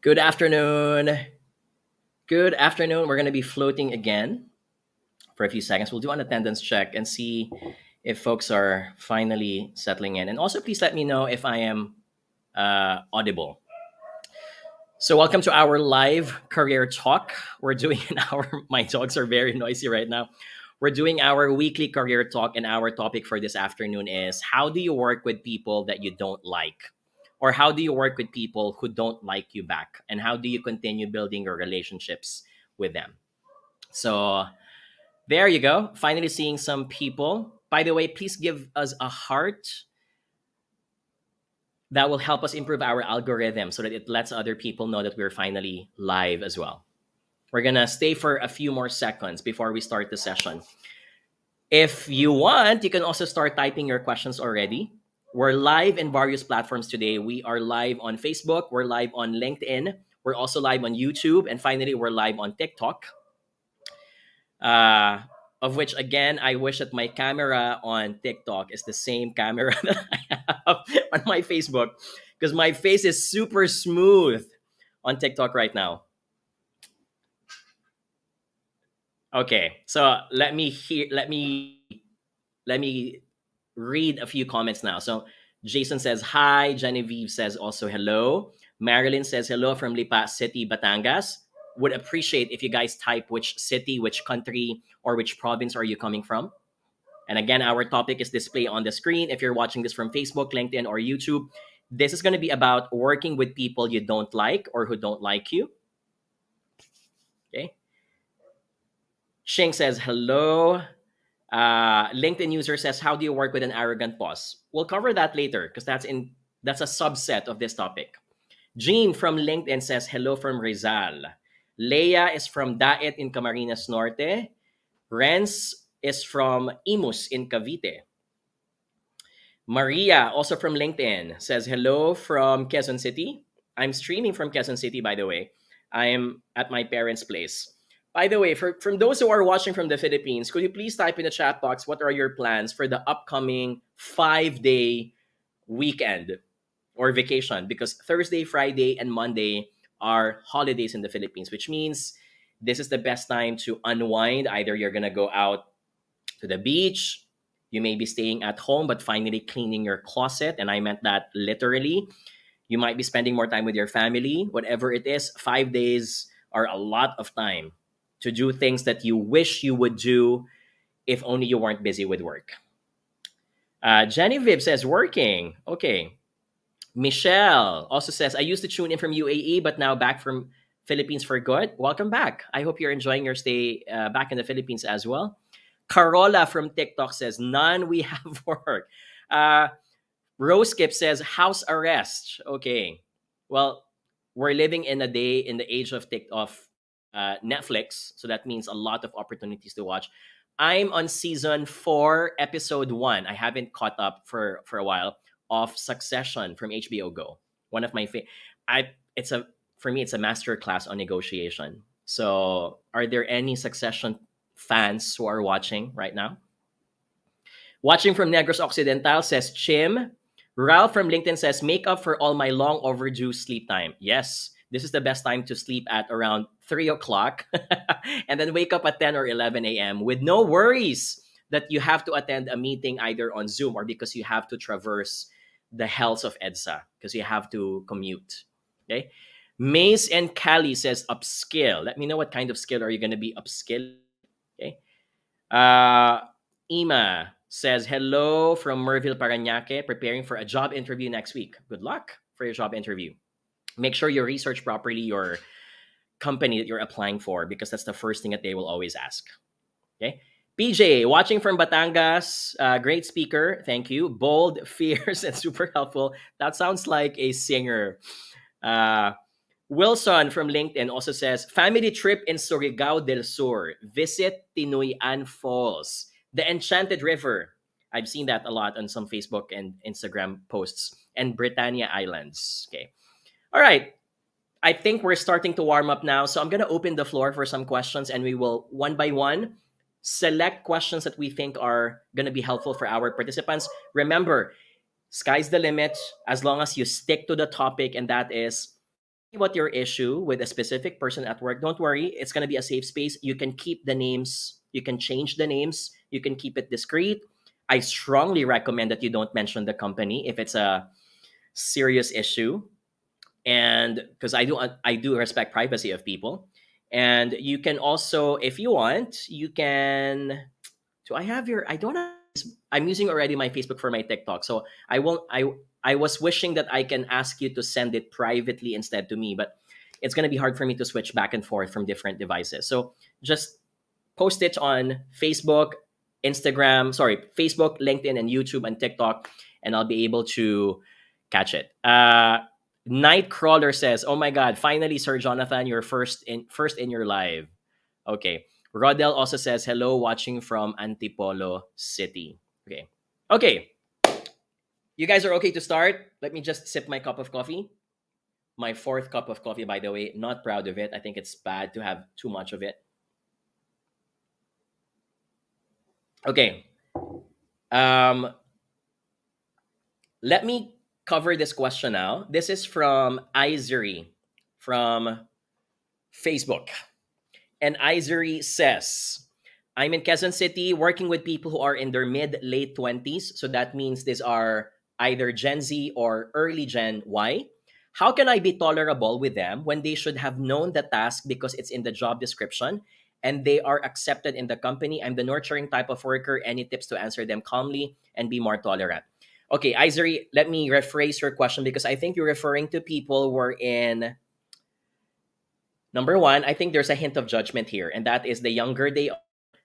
Good afternoon. Good afternoon. We're going to be floating again for a few seconds. We'll do an attendance check and see if folks are finally settling in. And also, please let me know if I am audible. So, welcome to our live career talk. We're doing an hour. My dogs are very noisy right now. We're doing our weekly career talk, and our topic for this afternoon is how do you work with people that you don't like? Or how do you work with people who don't like you back? And how do you continue building your relationships with them? So, there you go. Finally, seeing some people. By the way, please give us a heart. That will help us improve our algorithm so that it lets other people know that we're finally live as well. We're going to stay for a few more seconds before we start the session. If you want, you can also start typing your questions already. We're live in various platforms today. We are live on Facebook. We're live on LinkedIn. We're also live on YouTube. And finally, we're live on TikTok. Of which, again, I wish that my camera on TikTok is the same camera that I have on my Facebook, because my face is super smooth on TikTok right now. Okay, so let me read a few comments now. So Jason says hi. Genevieve says also hello. Marilyn says hello from Lipa City, Batangas. Would appreciate if you guys type which city, which country, or which province are you coming from. And again, our topic is displayed on the screen. If you're watching this from Facebook, LinkedIn, or YouTube, this is going to be about working with people you don't like or who don't like you. Okay. Shing says hello. LinkedIn user says, how do you work with an arrogant boss? We'll cover that later because that's a subset of this topic. Jean from LinkedIn says hello from Rizal. Leia is from Daet in Camarines Norte. Renz is from Imus in Cavite. Maria, also from LinkedIn, says hello from Quezon City. I'm streaming from Quezon City, by the way. I am at my parents' place. By the way, from those who are watching from the Philippines, could you please type in the chat box what are your plans for the upcoming 5-day weekend or vacation? Because Thursday, Friday, and Monday are holidays in the Philippines, which means this is the best time to unwind. Either you're going to go out to the beach, you may be staying at home, but finally cleaning your closet. And I meant that literally. You might be spending more time with your family, whatever it is. 5 days are a lot of time to do things that you wish you would do if only you weren't busy with work. Genevieve says working. Okay. Michelle also says, I used to tune in from UAE, but now back from Philippines for good. Welcome back. I hope you're enjoying your stay back in the Philippines as well. Carola from TikTok says, none, we have work. Rose Skip says, house arrest. Okay. Well, we're living in the age of Netflix. So that means a lot of opportunities to watch. I'm on season 4, episode 1. I haven't caught up for a while of Succession from HBO Go. One of my for me, it's a master class on negotiation. So are there any Succession fans who are watching right now? Watching from Negros Occidental says Chim. Ralph from LinkedIn says, make up for all my long overdue sleep time. Yes, this is the best time to sleep at around 3 o'clock and then wake up at 10 or 11 a.m. with no worries that you have to attend a meeting either on Zoom or because you have to traverse the hells of EDSA because you have to commute. Okay. Mace and Callie says upskill. Let me know what kind of skill are you going to be upskill. Okay. Ima says hello from Merville, Parañaque, preparing for a job interview next week. Good luck for your job interview. Make sure you research properly your company that you're applying for because that's the first thing that they will always ask. Okay. PJ, watching from Batangas, great speaker. Thank you. Bold, fierce, and super helpful. That sounds like a singer. Wilson from LinkedIn also says, family trip in Surigao del Sur. Visit Tinoyan Falls. The Enchanted River. I've seen that a lot on some Facebook and Instagram posts. And Britannia Islands. Okay. All right. I think we're starting to warm up now. So I'm going to open the floor for some questions and we will one by one select questions that we think are going to be helpful for our participants. Remember, sky's the limit as long as you stick to the topic, and that is About your issue with a specific person at work, don't worry. It's going to be a safe space. You can keep the names, you can change the names, you can keep it discreet. I strongly recommend that you don't mention the company if it's a serious issue. And because I do respect privacy of people. And you can also, if you want, you can. So I have your. I don't have. I'm using already my Facebook for my TikTok, so I won't. I was wishing that I can ask you to send it privately instead to me, but it's gonna be hard for me to switch back and forth from different devices. So just post it on Facebook, Instagram, sorry, Facebook, LinkedIn, and YouTube and TikTok, and I'll be able to catch it. Nightcrawler says, "Oh my God, finally, Sir Jonathan, you're first in your live." Okay. Rodel also says, "Hello, watching from Antipolo City." Okay. Okay. You guys are okay to start? Let me just sip my cup of coffee. My fourth cup of coffee, by the way. Not proud of it. I think it's bad to have too much of it. Okay. Um, let me cover this question now. This is from 𝗖𝗔𝗥𝗘𝗘𝗥 from Facebook. And 𝗖𝗔𝗥𝗘𝗘𝗥 says, "I'm in Quezon City working with people who are in their mid-late 20s. So that means these are either Gen Z or early Gen Y. How can I be tolerable with them when they should have known the task because it's in the job description and they are accepted in the company? I'm the nurturing type of worker. Any tips to answer them calmly and be more tolerant?" Okay, 𝗖𝗔𝗥𝗘𝗘𝗥, let me rephrase your question because I think you're referring to people who are in. Number one, I think there's a hint of judgment here, and that is the younger they are,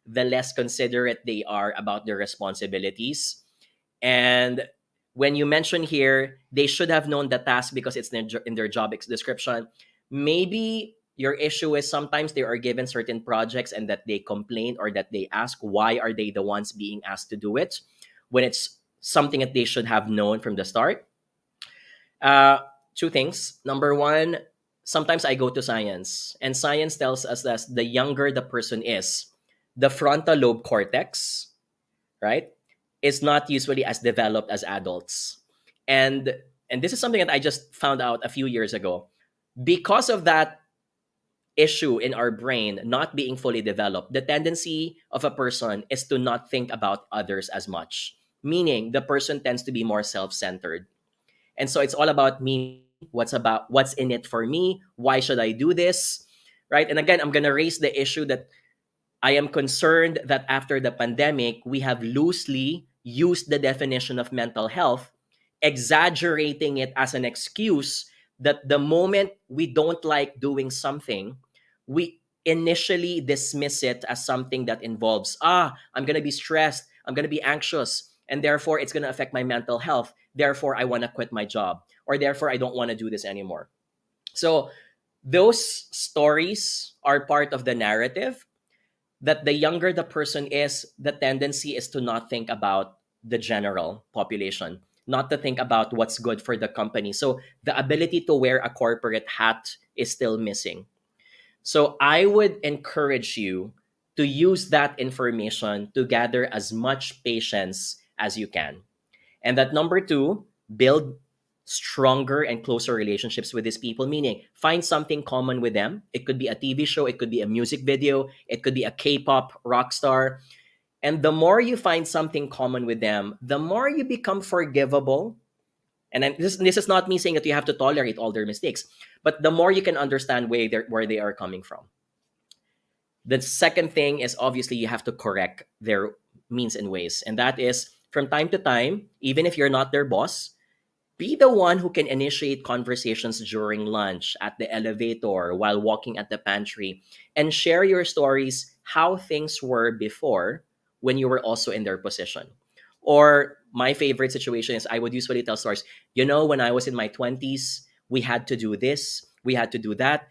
the less considerate they are about their responsibilities. And when you mention here, they should have known the task because it's in their job description. Maybe your issue is sometimes they are given certain projects and that they complain or that they ask why are they the ones being asked to do it when it's something that they should have known from the start. Two things. Number one, sometimes I go to science, and science tells us that the younger the person is, the frontal lobe cortex, right, is not usually as developed as adults. And this is something that I just found out a few years ago. Because of that issue in our brain not being fully developed, the tendency of a person is to not think about others as much, meaning the person tends to be more self-centered. And so it's all about me. What's in it for me? Why should I do this? Right? And again, I'm going to raise the issue that I am concerned that after the pandemic, we have loosely used the definition of mental health, exaggerating it as an excuse that the moment we don't like doing something, we initially dismiss it as something that involves, I'm going to be stressed, I'm going to be anxious, and therefore it's going to affect my mental health. Therefore, I want to quit my job, or therefore, I don't want to do this anymore. So, those stories are part of the narrative that the younger the person is, the tendency is to not think about the general population, not to think about what's good for the company. So the ability to wear a corporate hat is still missing. So I would encourage you to use that information to gather as much patience as you can. And that number two, build stronger and closer relationships with these people, meaning find something common with them. It could be a TV show, it could be a music video, it could be a K-pop rock star. And the more you find something common with them, the more you become forgivable. And this is not me saying that you have to tolerate all their mistakes, but the more you can understand where they are coming from. The second thing is obviously you have to correct their means and ways. And that is from time to time, even if you're not their boss, be the one who can initiate conversations during lunch, at the elevator, while walking at the pantry, and share your stories, how things were before when you were also in their position. Or my favorite situation is I would usually tell stories, when I was in my 20s, we had to do this, we had to do that.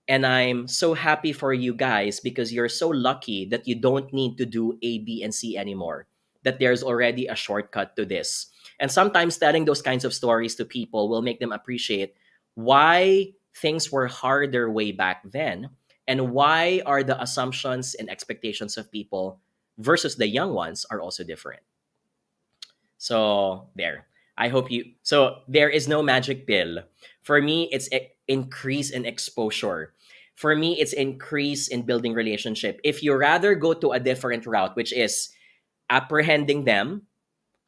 And I'm so happy for you guys because you're so lucky that you don't need to do A, B, and C anymore, that there's already a shortcut to this. And sometimes telling those kinds of stories to people will make them appreciate why things were harder way back then and why are the assumptions and expectations of people versus the young ones are also different. So there. I hope you. So there is no magic pill. For me, it's increase in exposure. For me, it's increase in building relationship. If you rather go to a different route, which is apprehending them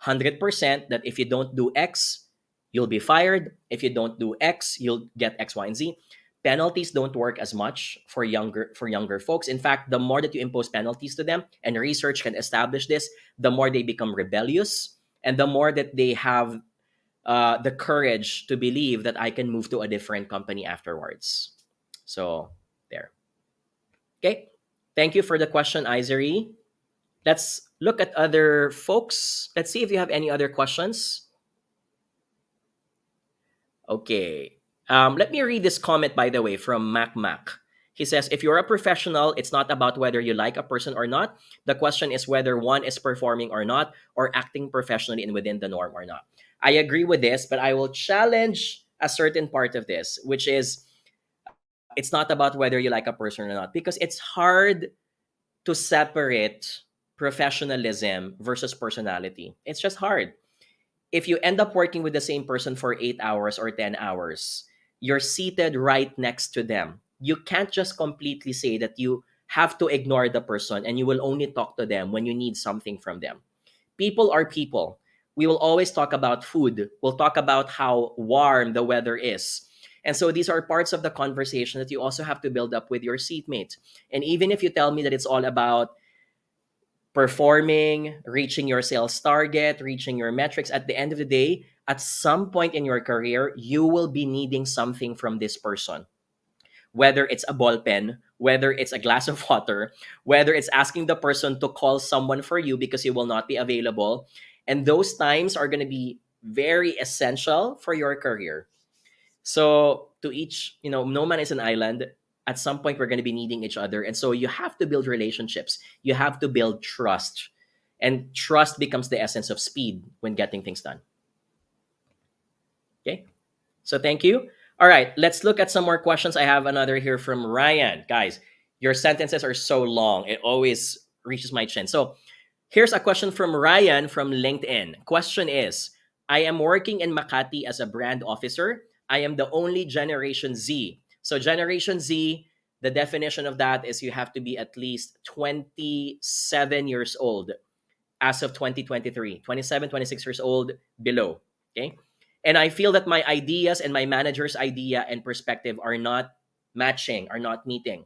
100% that if you don't do X, you'll be fired. If you don't do X, you'll get X, Y, and Z. Penalties don't work as much for younger folks. In fact, the more that you impose penalties to them, and research can establish this, the more they become rebellious, and the more that they have the courage to believe that I can move to a different company afterwards. So there. Okay. Thank you for the question, 𝗖𝗔𝗥𝗘𝗘𝗥. Let's look at other folks. Let's see if you have any other questions. Okay. Let me read this comment, by the way, from Mac. He says, if you're a professional, it's not about whether you like a person or not. The question is whether one is performing or not, or acting professionally and within the norm or not. I agree with this, but I will challenge a certain part of this, which is it's not about whether you like a person or not, because it's hard to separate professionalism versus personality. It's just hard. If you end up working with the same person for 8 hours or 10 hours, you're seated right next to them. You can't just completely say that you have to ignore the person and you will only talk to them when you need something from them. People are people. We will always talk about food. We'll talk about how warm the weather is. And so these are parts of the conversation that you also have to build up with your seatmate. And even if you tell me that it's all about performing, reaching your sales target, reaching your metrics, at the end of the day, at some point in your career, you will be needing something from this person. Whether it's a ball pen, whether it's a glass of water, whether it's asking the person to call someone for you because you will not be available. And those times are going to be very essential for your career. So to each, no man is an island. At some point, we're going to be needing each other. And so you have to build relationships. You have to build trust. And trust becomes the essence of speed when getting things done. Okay. So thank you. All right. Let's look at some more questions. I have another here from Ryan. Guys, your sentences are so long. It always reaches my chin. So here's a question from Ryan from LinkedIn. Question is, I am working in Makati as a brand officer. I am the only Generation Z. So Generation Z, the definition of that is you have to be at least 27 years old as of 2023. 27, 26 years old below. Okay. And I feel that my ideas and my manager's idea and perspective are not matching, are not meeting.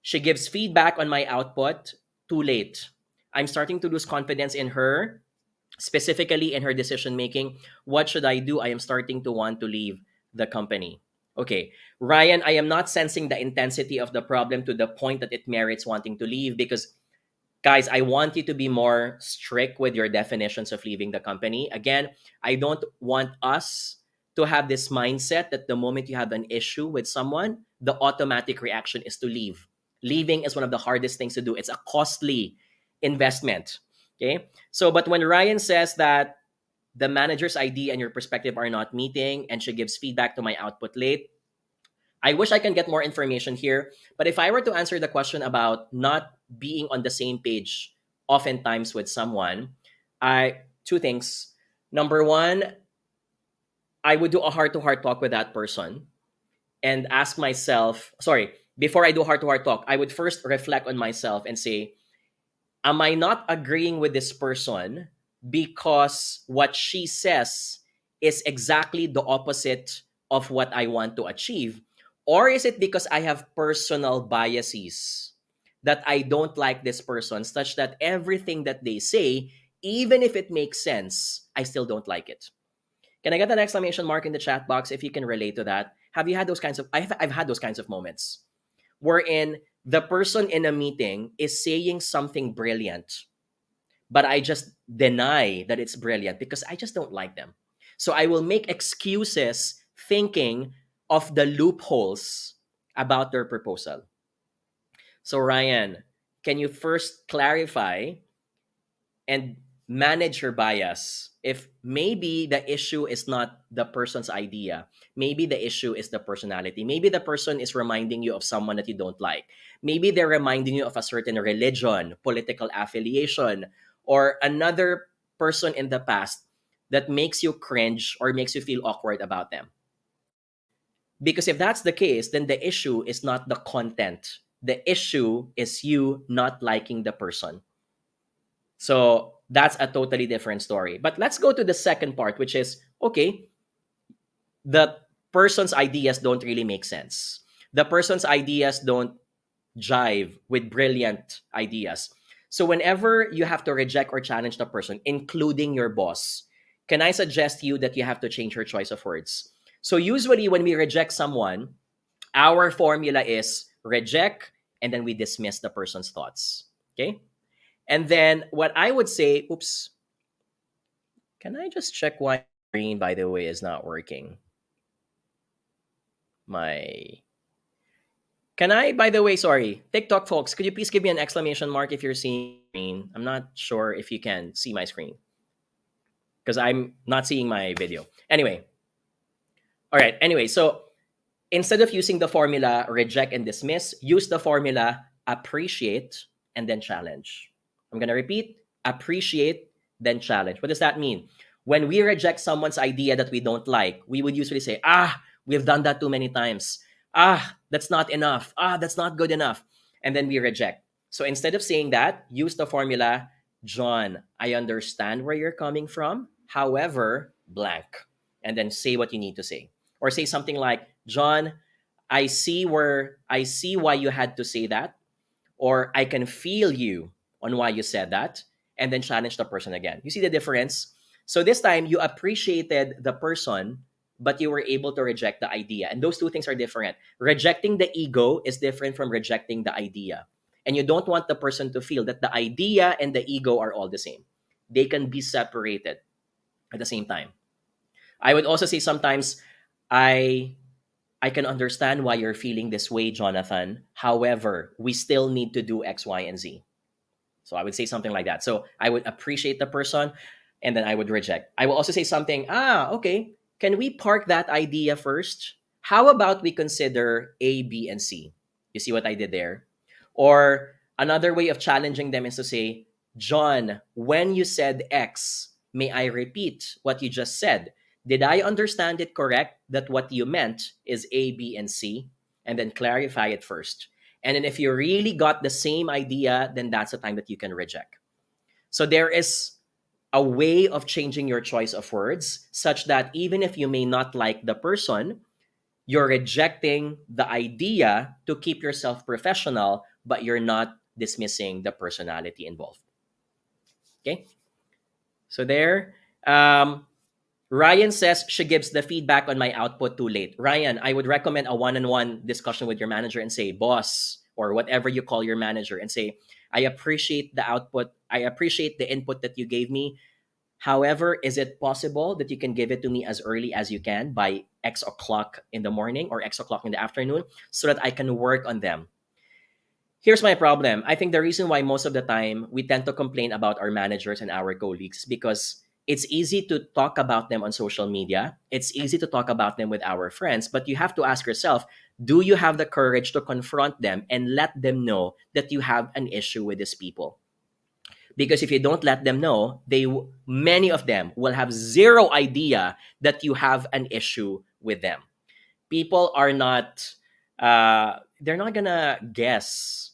She gives feedback on my output too late. I'm starting to lose confidence in her, specifically in her decision making. What should I do? I am starting to want to leave the company. Okay, Ryan, I am not sensing the intensity of the problem to the point that it merits wanting to leave, because guys, I want you to be more strict with your definitions of leaving the company. Again, I don't want us to have this mindset that the moment you have an issue with someone, the automatic reaction is to leave. Leaving is one of the hardest things to do. It's a costly investment. Okay. So, but when Ryan says that the manager's idea and your perspective are not meeting and she gives feedback to my output late, I wish I can get more information here. But if I were to answer the question about not being on the same page oftentimes with someone, two things. Number one, I would do a heart-to-heart talk with that person and ask myself, before I do heart-to-heart talk, I would first reflect on myself and say, am I not agreeing with this person because what she says is exactly the opposite of what I want to achieve? Or is it because I have personal biases that I don't like this person, such that everything that they say, even if it makes sense, I still don't like it? Can I get an exclamation mark in the chat box if you can relate to that? Have you had those kinds of, I've had those kinds of moments wherein the person in a meeting is saying something brilliant, but I just deny that it's brilliant because I just don't like them. So I will make excuses thinking of the loopholes about their proposal. So Ryan, can you first clarify and manage your bias? If maybe the issue is not the person's idea, maybe the issue is the personality. Maybe the person is reminding you of someone that you don't like. Maybe they're reminding you of a certain religion, political affiliation, or another person in the past that makes you cringe or makes you feel awkward about them. Because if that's the case, then the issue is not the content. The issue is you not liking the person. So that's a totally different story. But let's go to the second part, which is okay, the person's ideas don't really make sense. The person's ideas don't jive with brilliant ideas. So whenever you have to reject or challenge the person, including your boss, can I suggest you that you have to change your choice of words? So usually when we reject someone, our formula is reject and then we dismiss the person's thoughts. Okay? And then what I would say, oops, can I just check why screen, by the way, is not working? My Can I, by the way, sorry, TikTok folks, could you please give me an exclamation mark if you're seeing screen? I'm not sure if you can see my screen because I'm not seeing my video. Anyway, all right. Anyway, so instead of using the formula reject and dismiss, use the formula appreciate and then challenge. I'm going to repeat appreciate, then challenge. What does that mean? When we reject someone's idea that we don't like, we would usually say, we've done that too many times. That's not enough. That's not good enough. And then we reject. So instead of saying that, use the formula, John, I understand where you're coming from. However, blank. And then say what you need to say. Or say something like, John, I see why you had to say that. Or I can feel you on why you said that. And then challenge the person again. You see the difference? So this time you appreciated the person, but you were able to reject the idea. And those two things are different. Rejecting the ego is different from rejecting the idea. And you don't want the person to feel that the idea and the ego are all the same. They can be separated at the same time. I would also say sometimes, I can understand why you're feeling this way, Jonathan. However, we still need to do X, Y, and Z. So I would say something like that. So I would appreciate the person and then I would reject. I will also say something, okay, can we park that idea first? How about we consider A, B, and C? You see what I did there? Or another way of challenging them is to say, John, when you said X, may I repeat what you just said? Did I understand it correct that what you meant is A, B, and C? And then clarify it first. And then if you really got the same idea, then that's the time that you can reject. So there is a way of changing your choice of words such that even if you may not like the person, you're rejecting the idea to keep yourself professional, but you're not dismissing the personality involved. Okay? So there. Ryan says she gives the feedback on my output too late. Ryan, I would recommend a one-on-one discussion with your manager and say, boss, or whatever you call your manager, and say, I appreciate the output. I appreciate the input that you gave me. However, is it possible that you can give it to me as early as you can by X o'clock in the morning or X o'clock in the afternoon so that I can work on them? Here's my problem. I think the reason why most of the time we tend to complain about our managers and our colleagues is because it's easy to talk about them on social media. It's easy to talk about them with our friends, but you have to ask yourself, do you have the courage to confront them and let them know that you have an issue with these people? Because if you don't let them know, many of them will have zero idea that you have an issue with them. People are not, they're not gonna guess.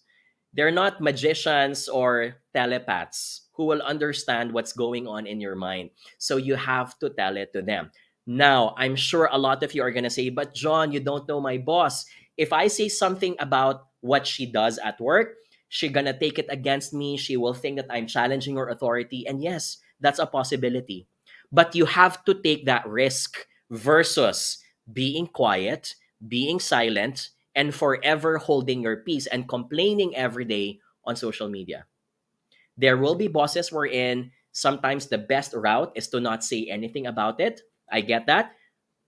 They're not magicians or telepaths who will understand what's going on in your mind. So you have to tell it to them. Now, I'm sure a lot of you are going to say, but John, you don't know my boss. If I say something about what she does at work, she's going to take it against me. She will think that I'm challenging her authority. And yes, that's a possibility. But you have to take that risk versus being quiet, being silent, and forever holding your peace and complaining every day on social media. There will be bosses wherein sometimes the best route is to not say anything about it. I get that.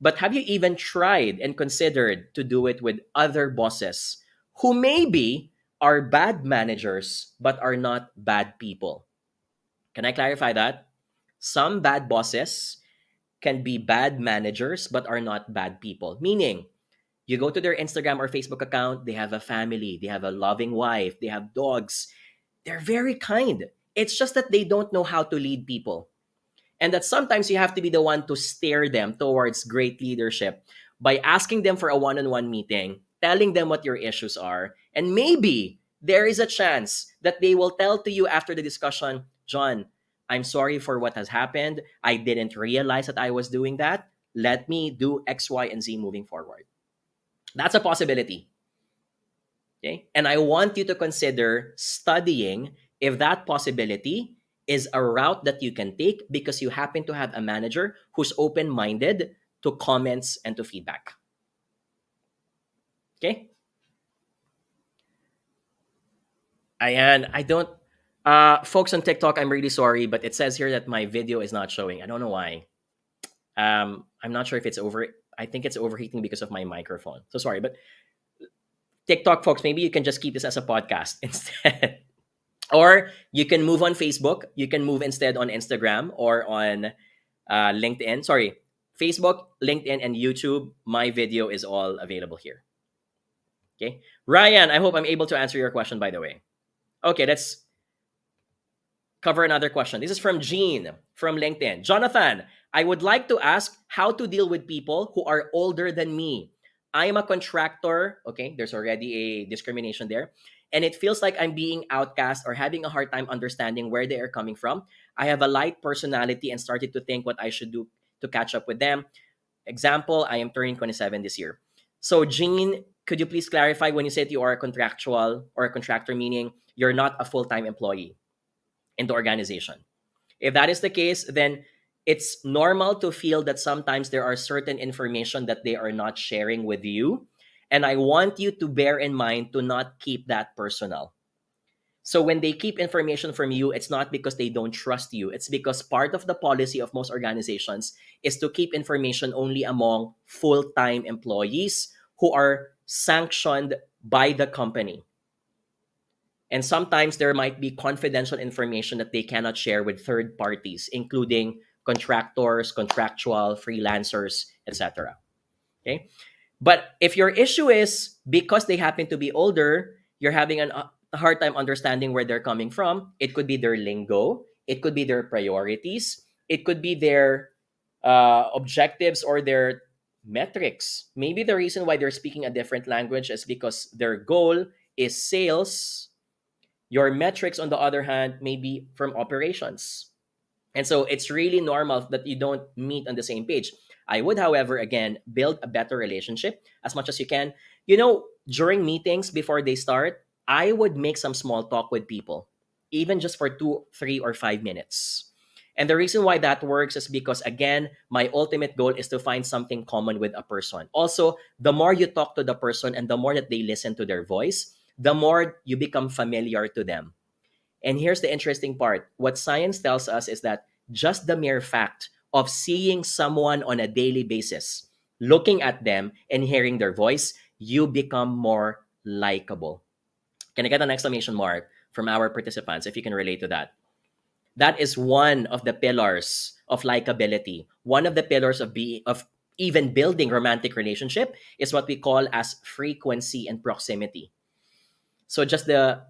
But have you even tried and considered to do it with other bosses who maybe are bad managers but are not bad people? Can I clarify that? Some bad bosses can be bad managers but are not bad people. Meaning, you go to their Instagram or Facebook account, they have a family, they have a loving wife, they have dogs. They're very kind. It's just that they don't know how to lead people. And that sometimes you have to be the one to steer them towards great leadership. by asking them for a one-on-one meeting, telling them what your issues are, and maybe there is a chance that they will tell to you after the discussion, John, I'm sorry for what has happened. I didn't realize that I was doing that. Let me do X, Y, and Z moving forward. That's a possibility. Okay. And I want you to consider studying if that possibility is a route that you can take because you happen to have a manager who's open minded to comments and to feedback. Okay. And I don't, folks on TikTok, I'm really sorry, but it says here that my video is not showing. I don't know why. I'm not sure if it's over. I think it's overheating because of my microphone. So sorry, but TikTok folks, maybe you can just keep this as a podcast instead. Or you can move on Facebook. You can move instead on Instagram or on LinkedIn. Sorry, Facebook, LinkedIn, and YouTube. My video is all available here. Okay. Ryan, I hope I'm able to answer your question, by the way. Okay, let's cover another question. This is from Jean from LinkedIn. Jonathan, I would like to ask how to deal with people who are older than me. I am a contractor. Okay, there's already a discrimination there. And it feels like I'm being outcast or having a hard time understanding where they are coming from. I have a light personality and started to think what I should do to catch up with them. Example, I am turning 27 this year. So, Jean, could you please clarify when you said you are a contractual or a contractor, meaning you're not a full-time employee in the organization? If that is the case, then it's normal to feel that sometimes there are certain information that they are not sharing with you. And I want you to bear in mind to not keep that personal. So when they keep information from you, it's not because they don't trust you. It's because part of the policy of most organizations is to keep information only among full-time employees who are sanctioned by the company. And sometimes there might be confidential information that they cannot share with third parties, including contractors, contractual, freelancers, etc. Okay? But if your issue is because they happen to be older, you're having a hard time understanding where they're coming from. It could be their lingo. It could be their priorities. It could be their objectives or their metrics. Maybe the reason why they're speaking a different language is because their goal is sales. Your metrics, on the other hand, may be from operations. And so it's really normal that you don't meet on the same page. I would, however, again, build a better relationship as much as you can. During meetings before they start, I would make some small talk with people, even just for 2, 3, or 5 minutes. And the reason why that works is because, again, my ultimate goal is to find something common with a person. Also, the more you talk to the person and the more that they listen to their voice, the more you become familiar to them. And here's the interesting part. What science tells us is that just the mere fact of seeing someone on a daily basis, looking at them and hearing their voice, you become more likable. Can I get an exclamation mark from our participants if you can relate to that? That is one of the pillars of likability. One of the pillars of even building romantic relationship is what we call as frequency and proximity. So just the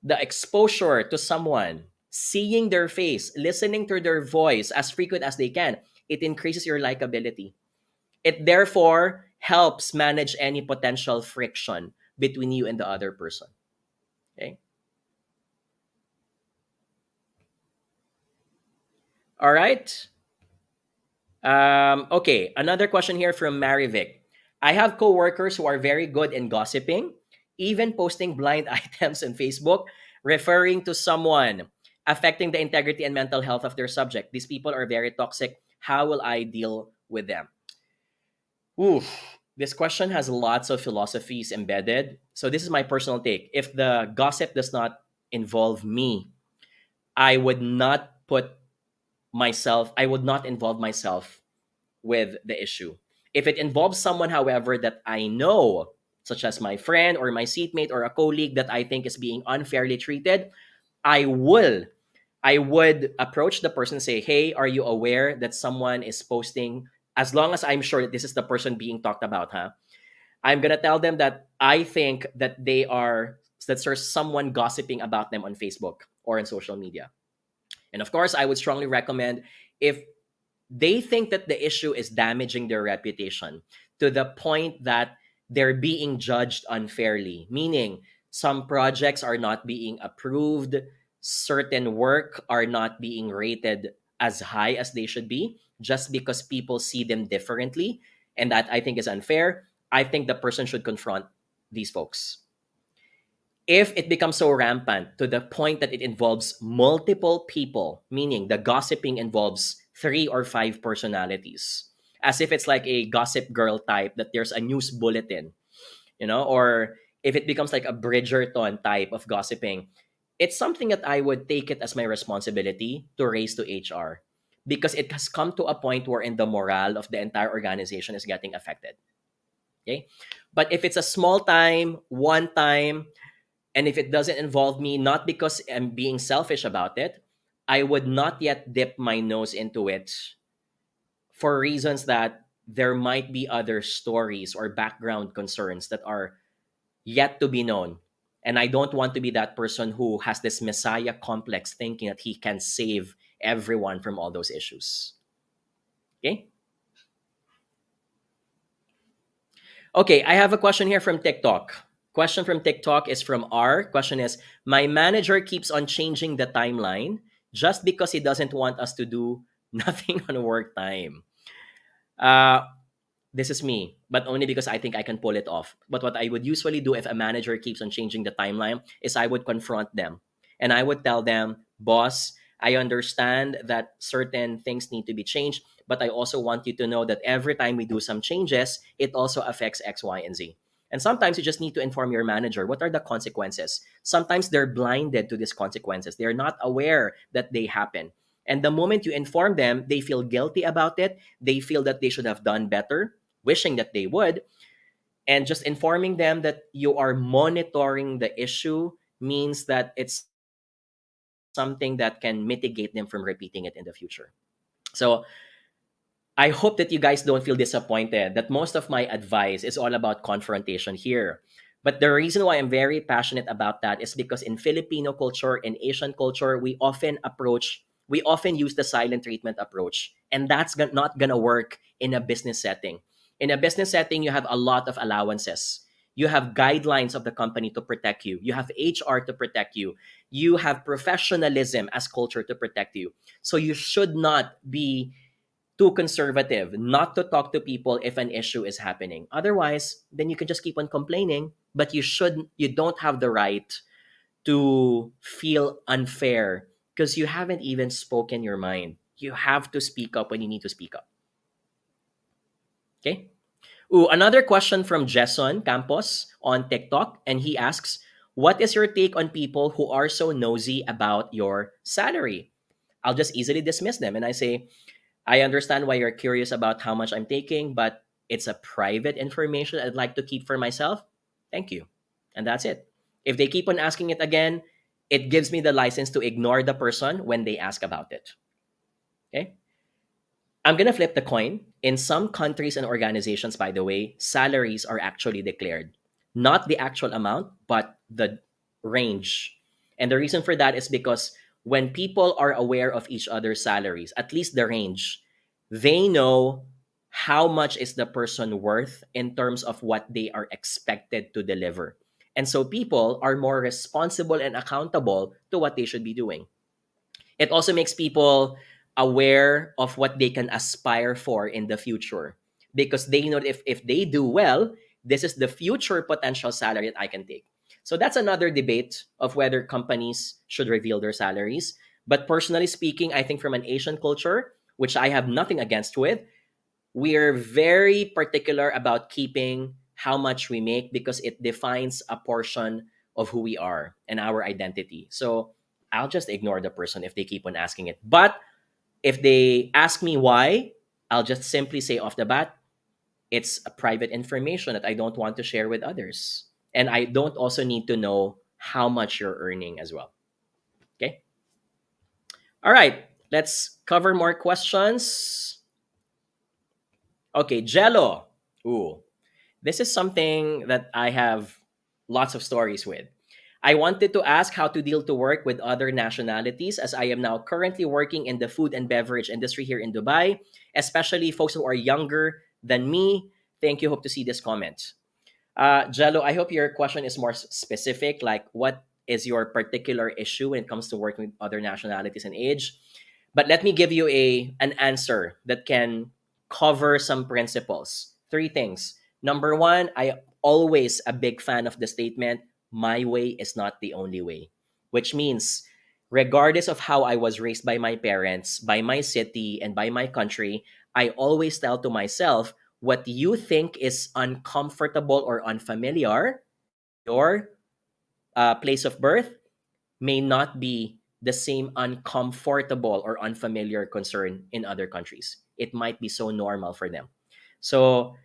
exposure to someone, seeing their face, listening to their voice as frequent as they can, it increases your likability. It therefore helps manage any potential friction between you and the other person. Okay. All right. Okay. Another question here from Marivic. I have coworkers who are very good in gossiping, even posting blind items on Facebook, referring to someone, affecting the integrity and mental health of their subject. These people are very toxic. How will I deal with them? Oof. This question has lots of philosophies embedded. So this is my personal take. If the gossip does not involve me, I would not involve myself with the issue. If it involves someone, however, that I know, such as my friend or my seatmate or a colleague that I think is being unfairly treated, I would approach the person and say, hey, are you aware that someone is posting, as long as I'm sure that this is the person being talked about, I'm going to tell them that I think that there's someone gossiping about them on Facebook or on social media. And of course, I would strongly recommend, if They think that the issue is damaging their reputation to the point that they're being judged unfairly, meaning some projects are not being approved, certain work are not being rated as high as they should be just because people see them differently. And that I think is unfair. I think the person should confront these folks. If it becomes so rampant to the point that it involves multiple people, meaning the gossiping involves 3 or 5 personalities, as if it's like a gossip girl type, that there's a news bulletin, or if it becomes like a Bridgerton type of gossiping, it's something that I would take it as my responsibility to raise to HR, because it has come to a point wherein the morale of the entire organization is getting affected. Okay. But if it's a small time, one time, and if it doesn't involve me, not because I'm being selfish about it, I would not yet dip my nose into it for reasons that there might be other stories or background concerns that are yet to be known. And I don't want to be that person who has this messiah complex thinking that he can save everyone from all those issues. Okay? Okay, I have a question here from TikTok. Question from TikTok is from R. Question is, my manager keeps on changing the timeline just because he doesn't want us to do nothing on work time. This is me, but only because I think I can pull it off. But what I would usually do if a manager keeps on changing the timeline is I would confront them. And I would tell them, boss, I understand that certain things need to be changed, but I also want you to know that every time we do some changes, it also affects X, Y, and Z. And sometimes you just need to inform your manager what are the consequences. Sometimes they're blinded to these consequences. They're not aware that they happen. And the moment you inform them, they feel guilty about it. They feel that they should have done better, wishing that they would. And just informing them that you are monitoring the issue means that it's something that can mitigate them from repeating it in the future. So I hope that you guys don't feel disappointed that most of my advice is all about confrontation here. But the reason why I'm very passionate about that is because in Filipino culture, in Asian culture, we often use the silent treatment approach. And that's not going to work in a business setting. In a business setting, you have a lot of allowances. You have guidelines of the company to protect you. You have HR to protect you. You have professionalism as culture to protect you. So you should not be too conservative not to talk to people if an issue is happening. Otherwise, then you can just keep on complaining, but you don't have the right to feel unfair because you haven't even spoken your mind. You have to speak up when you need to speak up. Okay? Ooh, another question from Jason Campos on TikTok, and he asks, what is your take on people who are so nosy about your salary? I'll just easily dismiss them and I say, I understand why you're curious about how much I'm taking, but it's a private information I'd like to keep for myself. Thank you. And that's it. If they keep on asking it again, it gives me the license to ignore the person when they ask about it. Okay? I'm going to flip the coin. In some countries and organizations, by the way, salaries are actually declared. Not the actual amount, but the range. And the reason for that is because when people are aware of each other's salaries, at least the range, they know how much is the person worth in terms of what they are expected to deliver. And so people are more responsible and accountable to what they should be doing. It also makes people aware of what they can aspire for in the future because they know that if they do well, this is the future potential salary that I can take. So that's another debate of whether companies should reveal their salaries. But personally speaking, I think from an Asian culture, which I have nothing against with, we're very particular about keeping how much we make because it defines a portion of who we are and our identity. So I'll just ignore the person if they keep on asking it. But if they ask me why, I'll just simply say off the bat, it's a private information that I don't want to share with others. And I don't also need to know how much you're earning as well. Okay? All right, let's cover more questions. Okay, Jello. Ooh, this is something that I have lots of stories with. I wanted to ask how to deal to work with other nationalities as I am now currently working in the food and beverage industry here in Dubai, especially folks who are younger than me. Thank you. Hope to see this comment. Jello, I hope your question is more specific, like what is your particular issue when it comes to working with other nationalities and age. But let me give you an answer that can cover some principles. Three things. Number one, I always a big fan of the statement, my way is not the only way, which means regardless of how I was raised by my parents, by my city, and by my country, I always tell to myself, what you think is uncomfortable or unfamiliar, your place of birth may not be the same uncomfortable or unfamiliar concern in other countries. It might be so normal for them. So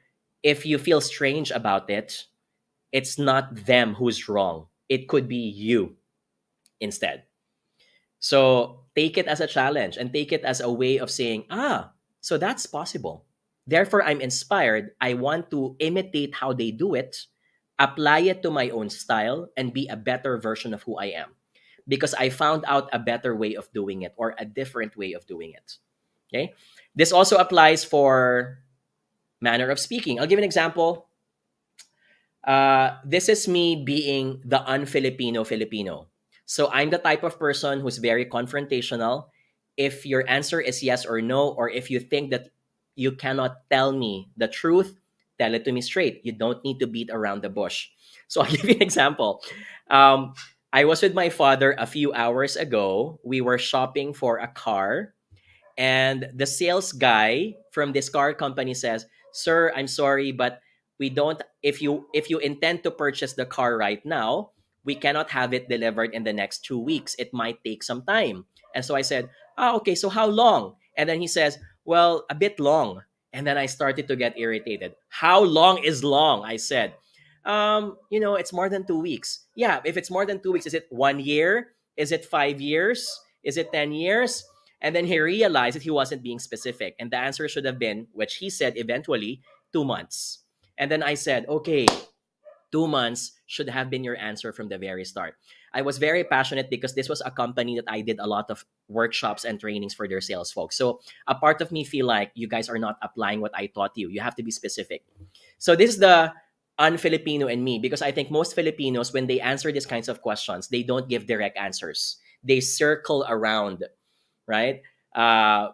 if you feel strange about it, it's not them who's wrong. It could be you instead. So take it as a challenge and take it as a way of saying, so that's possible. Therefore, I'm inspired. I want to imitate how they do it, apply it to my own style, and be a better version of who I am. Because I found out a better way of doing it or a different way of doing it. Okay. This also applies for manner of speaking. I'll give an example. This is me being the un-Filipino Filipino. So I'm the type of person who's very confrontational. If your answer is yes or no, or if you think that you cannot tell me the truth, tell it to me straight. You don't need to beat around the bush. So I'll give you an example. I was with my father a few hours ago. We were shopping for a car, and the sales guy from this car company says, "Sir, I'm sorry, but we don't. If you intend to purchase the car right now, we cannot have it delivered in the next 2 weeks. It might take some time." And so I said, okay, so how long?" And then he says, "Well, a bit long." And then I started to get irritated. How long is long? I said, it's more than 2 weeks. Yeah, if it's more than 2 weeks, is it 1 year? Is it 5 years? Is it 10 years? And then he realized that he wasn't being specific. And the answer should have been, which he said eventually, 2 months. And then I said, okay, 2 months should have been your answer from the very start. I was very passionate because this was a company that I did a lot of workshops and trainings for their sales folks. So a part of me feel like you guys are not applying what I taught you. You have to be specific. So this is the un-Filipino in me, because I think most Filipinos, when they answer these kinds of questions, they don't give direct answers. They circle around, right?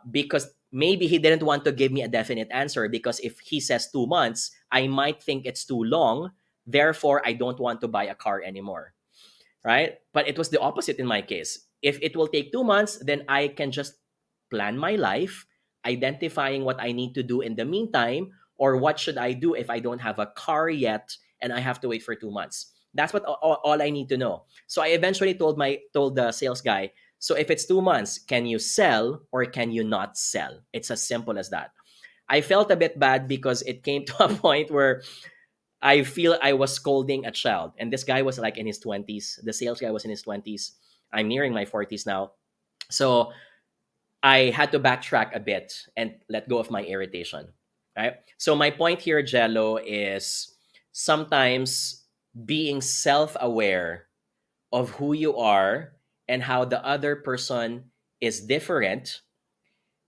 Because maybe he didn't want to give me a definite answer, because if he says 2 months, I might think it's too long. Therefore, I don't want to buy a car anymore, right? But it was the opposite in my case. If it will take 2 months, then I can just plan my life, identifying what I need to do in the meantime, or what should I do if I don't have a car yet and I have to wait for 2 months. That's what all I need to know. So I eventually told the sales guy, so if it's 2 months, can you sell or can you not sell? It's as simple as that. I felt a bit bad because it came to a point where I feel I was scolding a child. And this guy was like in his 20s. The sales guy was in his 20s. I'm nearing my 40s now. So I had to backtrack a bit and let go of my irritation. Right? So my point here, Jello, is sometimes being self-aware of who you are and how the other person is different.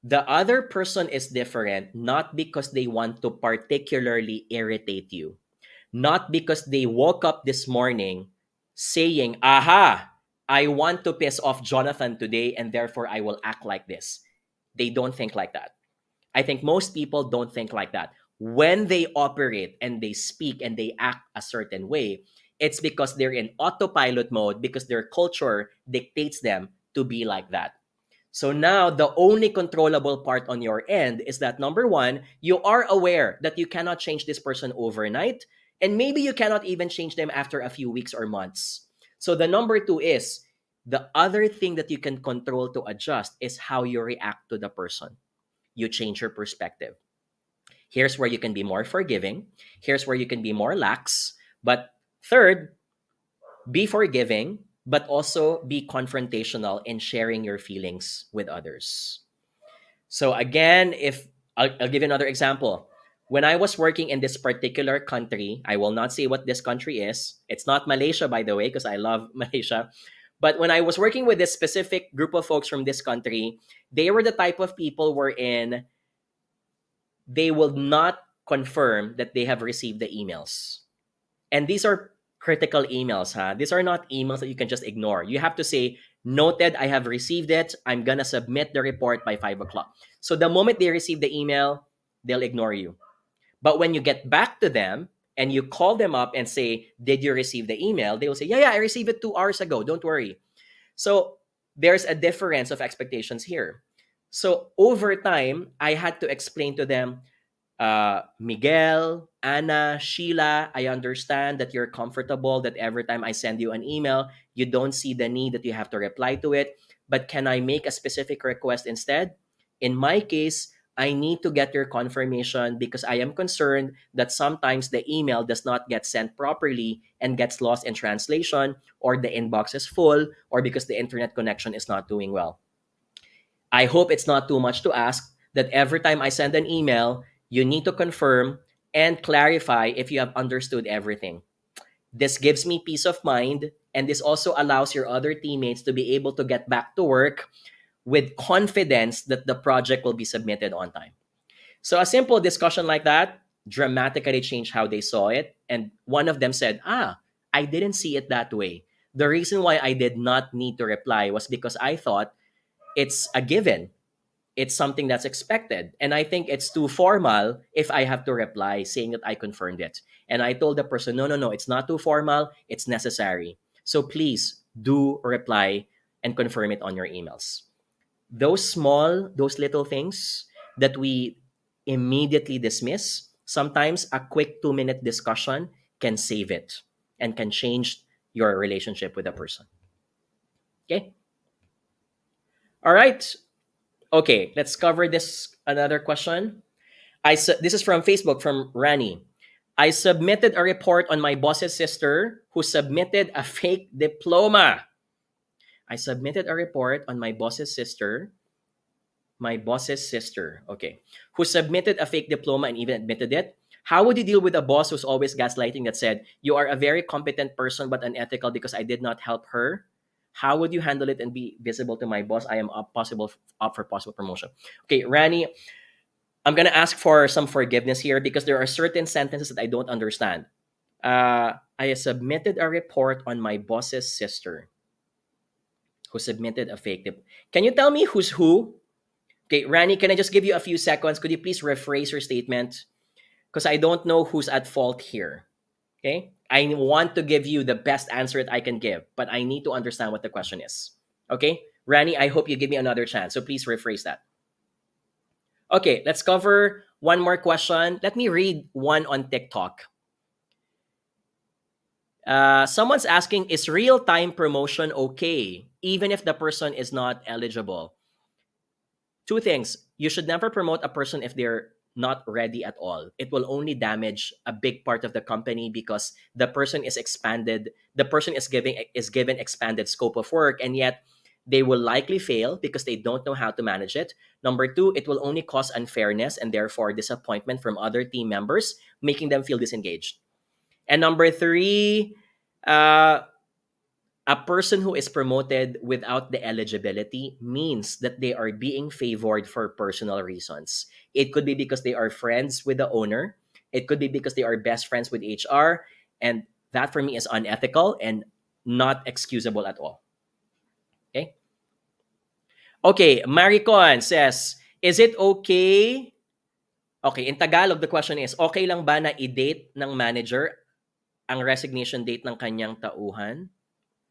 The other person is different not because they want to particularly irritate you, not because they woke up this morning saying, aha, I want to piss off Jonathan today and therefore I will act like this. They don't think like that. I think most people don't think like that. When they operate and they speak and they act a certain way, it's because they're in autopilot mode, because their culture dictates them to be like that. So now the only controllable part on your end is that, number one, you are aware that you cannot change this person overnight, and maybe you cannot even change them after a few weeks or months. So the number two is, the other thing that you can control to adjust is how you react to the person. You change your perspective. Here's where you can be more forgiving. Here's where you can be more lax. But third, be forgiving, but also be confrontational in sharing your feelings with others. So again, if I'll give you another example. When I was working in this particular country, I will not say what this country is. It's not Malaysia, by the way, because I love Malaysia. But when I was working with this specific group of folks from this country, they were the type of people wherein they will not confirm that they have received the emails. And these are critical emails, huh? These are not emails that you can just ignore. You have to say, noted, I have received it. I'm going to submit the report by 5 o'clock. So the moment they receive the email, they'll ignore you. But when you get back to them and you call them up and say, did you receive the email? They will say, yeah, I received it 2 hours ago. Don't worry. So there's a difference of expectations here. So over time, I had to explain to them, Miguel, Anna, Sheila, I understand that you're comfortable that every time I send you an email, you don't see the need that you have to reply to it. But can I make a specific request instead? In my case, I need to get your confirmation because I am concerned that sometimes the email does not get sent properly and gets lost in translation, or the inbox is full, or because the internet connection is not doing well. I hope it's not too much to ask that every time I send an email, you need to confirm and clarify if you have understood everything. This gives me peace of mind, and this also allows your other teammates to be able to get back to work with confidence that the project will be submitted on time. So a simple discussion like that dramatically changed how they saw it. And one of them said, I didn't see it that way. The reason why I did not need to reply was because I thought it's a given. It's something that's expected. And I think it's too formal if I have to reply saying that I confirmed it. And I told the person, no, it's not too formal. It's necessary. So please do reply and confirm it on your emails. Those little things that we immediately dismiss, sometimes a quick 2-minute discussion can save it and can change your relationship with a person. Okay? All right. Okay, let's cover this another question. This is from Facebook from Rani. I submitted a report on my boss's sister who submitted a fake diploma. I submitted a report on my boss's sister, okay, who submitted a fake diploma and even admitted it. How would you deal with a boss who's always gaslighting that said, you are a very competent person but unethical because I did not help her? How would you handle it and be visible to my boss? I am up for possible promotion. Okay, Rani, I'm going to ask for some forgiveness here because there are certain sentences that I don't understand. I submitted a report on my boss's sister who submitted a fake tip. Can you tell me who's who? Okay, Rani, can I just give you a few seconds? Could you please rephrase your statement? Because I don't know who's at fault here. Okay? I want to give you the best answer that I can give, but I need to understand what the question is. Okay? Rani, I hope you give me another chance. So please rephrase that. Okay, let's cover one more question. Let me read one on TikTok. Someone's asking, is real-time promotion okay, even if the person is not eligible? Two things. You should never promote a person if they're not ready at all. It will only damage a big part of the company because the person is given expanded scope of work, and yet they will likely fail because they don't know how to manage it. Number two, it will only cause unfairness and therefore disappointment from other team members, making them feel disengaged. And number three, a person who is promoted without the eligibility means that they are being favored for personal reasons. It could be because they are friends with the owner. It could be because they are best friends with HR. And that for me is unethical and not excusable at all. Okay? Okay, Maricon says, is it okay? Okay, in Tagalog, the question is, okay lang ba na i-date ng manager ang resignation date ng kanyang tauhan?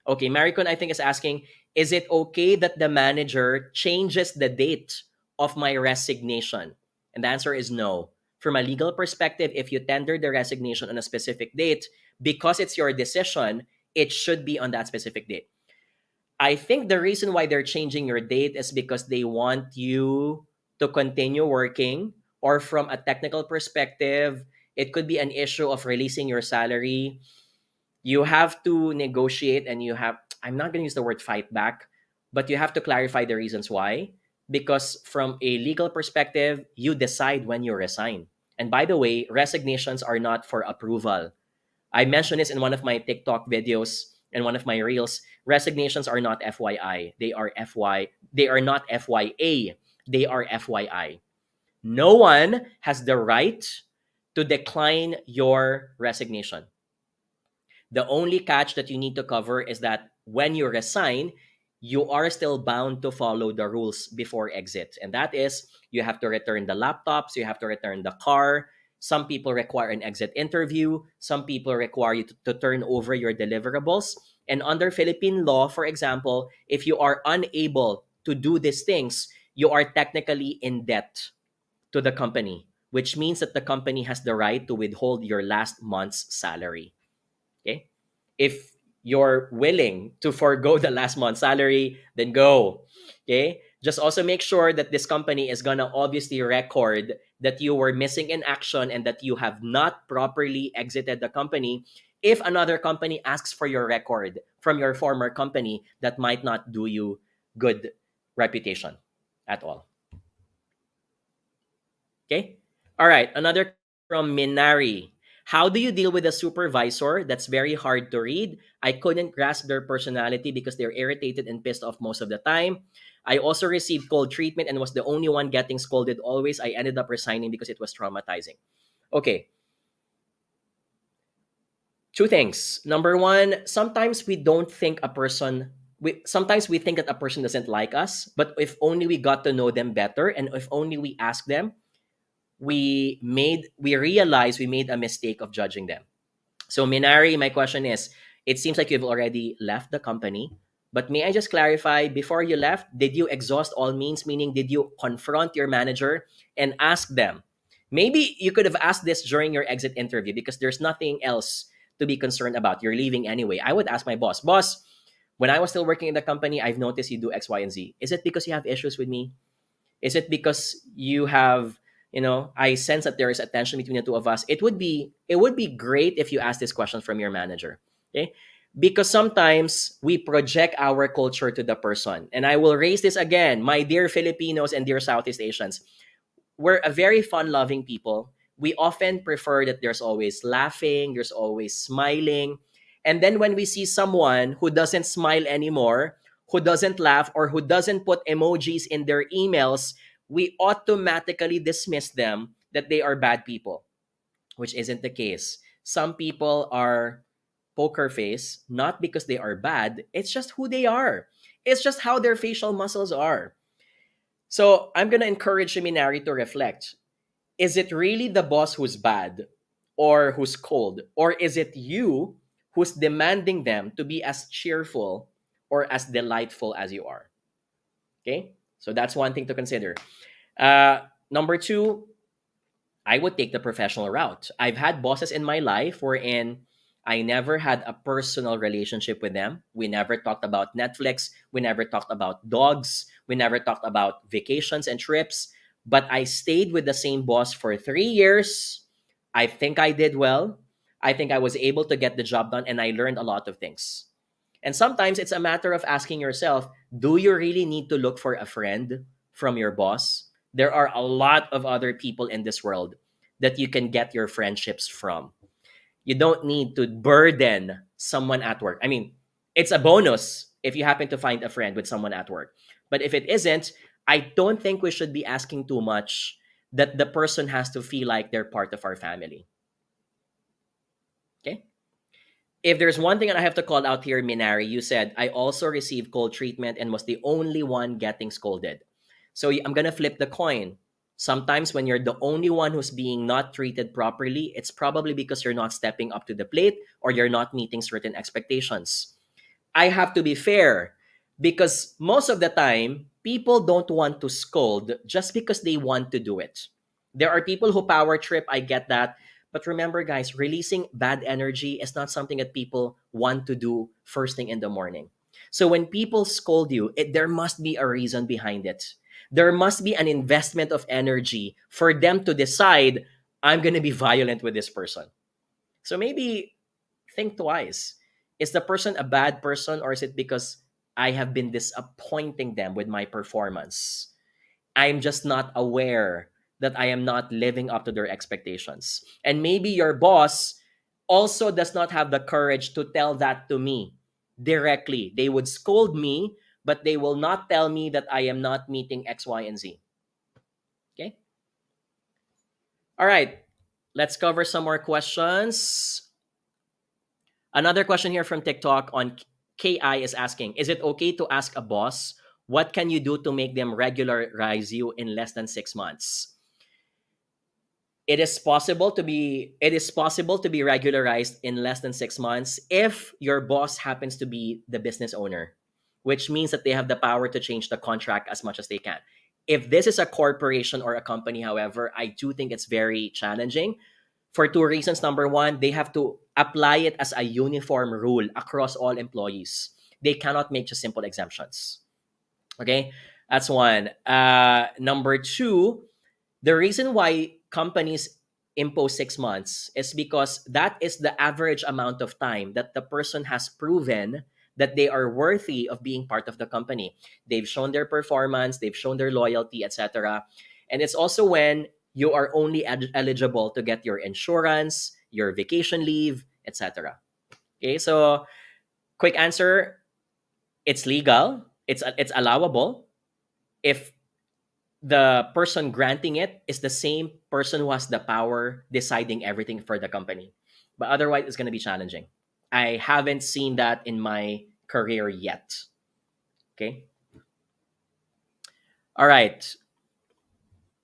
Okay, Maricon, I think, is asking, is it okay that the manager changes the date of my resignation? And the answer is no. From a legal perspective, if you tender the resignation on a specific date, because it's your decision, it should be on that specific date. I think the reason why they're changing your date is because they want you to continue working, or from a technical perspective, it could be an issue of releasing your salary. You have to negotiate and I'm not going to use the word fight back, but you have to clarify the reasons why. Because from a legal perspective, you decide when you resign. And by the way, resignations are not for approval. I mentioned this in one of my TikTok videos and one of my reels. Resignations are not FYI. They are not FYA. They are FYI. No one has the right to decline your resignation. The only catch that you need to cover is that when you resign, you are still bound to follow the rules before exit. And that is, you have to return the laptops, you have to return the car. Some people require an exit interview. Some people require you to turn over your deliverables. And under Philippine law, for example, if you are unable to do these things, you are technically in debt to the company, which means that the company has the right to withhold your last month's salary. Okay? If you're willing to forego the last month's salary, then go. Okay? Just also make sure that this company is gonna obviously record that you were missing in action and that you have not properly exited the company. If another company asks for your record from your former company, that might not do you good reputation at all. Okay? All right, another from Minari. How do you deal with a supervisor that's very hard to read? I couldn't grasp their personality because they're irritated and pissed off most of the time. I also received cold treatment and was the only one getting scolded always. I ended up resigning because it was traumatizing. Okay, two things. Number one, sometimes we don't think a person sometimes we think that a person doesn't like us, but if only we got to know them better and if only we ask them, we realized we made a mistake of judging them. So Minari, my question is, it seems like you've already left the company, but may I just clarify, before you left, did you exhaust all means, meaning did you confront your manager and ask them? Maybe you could have asked this during your exit interview because there's nothing else to be concerned about. You're leaving anyway. I would ask my boss, when I was still working in the company, I've noticed you do X, Y, and Z. Is it because you have issues with me? Is it because you have, I sense that there is a tension between the two of us? It would be great if you ask this question from your manager. Okay? Because sometimes we project our culture to the person. And I will raise this again, my dear Filipinos and dear Southeast Asians. We're a very fun-loving people. We often prefer that there's always laughing, there's always smiling. And then when we see someone who doesn't smile anymore, who doesn't laugh, or who doesn't put emojis in their emails, we automatically dismiss them that they are bad people, which isn't the case. Some people are poker face, not because they are bad, it's just who they are. It's just how their facial muscles are. So I'm going to encourage Seminary to reflect. Is it really the boss who's bad or who's cold? Or is it you who's demanding them to be as cheerful or as delightful as you are? Okay? So that's one thing to consider. Number two, I would take the professional route. I've had bosses in my life wherein I never had a personal relationship with them. We never talked about Netflix. We never talked about dogs. We never talked about vacations and trips. But I stayed with the same boss for 3 years. I think I did well. I think I was able to get the job done and I learned a lot of things. And sometimes it's a matter of asking yourself, do you really need to look for a friend from your boss? There are a lot of other people in this world that you can get your friendships from. You don't need to burden someone at work. I mean, it's a bonus if you happen to find a friend with someone at work. But if it isn't, I don't think we should be asking too much that the person has to feel like they're part of our family. Okay? If there's one thing that I have to call out here, Minari, you said, I also received cold treatment and was the only one getting scolded. So I'm going to flip the coin. Sometimes when you're the only one who's being not treated properly, it's probably because you're not stepping up to the plate or you're not meeting certain expectations. I have to be fair because most of the time, people don't want to scold just because they want to do it. There are people who power trip, I get that. But remember, guys, releasing bad energy is not something that people want to do first thing in the morning. So when people scold you, there must be a reason behind it. There must be an investment of energy for them to decide, I'm going to be violent with this person. So maybe think twice. Is the person a bad person or is it because I have been disappointing them with my performance? I'm just not aware that I am not living up to their expectations. And maybe your boss also does not have the courage to tell that to me directly. They would scold me, but they will not tell me that I am not meeting X, Y, and Z. Okay? All right. Let's cover some more questions. Another question here from TikTok on KI is asking, is it okay to ask a boss, what can you do to make them regularize you in less than 6 months? It is possible to be regularized in less than 6 months if your boss happens to be the business owner, which means that they have the power to change the contract as much as they can. If this is a corporation or a company, however, I do think it's very challenging for two reasons. Number one, they have to apply it as a uniform rule across all employees. They cannot make just simple exemptions. Okay, that's one. Number two, the reason why companies impose 6 months is because that is the average amount of time that the person has proven that they are worthy of being part of the company. They've shown their performance, they've shown their loyalty, etc. And it's also when you are only eligible to get your insurance, your vacation leave, etc. Okay, so quick answer, it's legal, it's allowable if the person granting it is the same person who has the power deciding everything for the company. But otherwise, it's going to be challenging. I haven't seen that in my career yet. Okay. All right.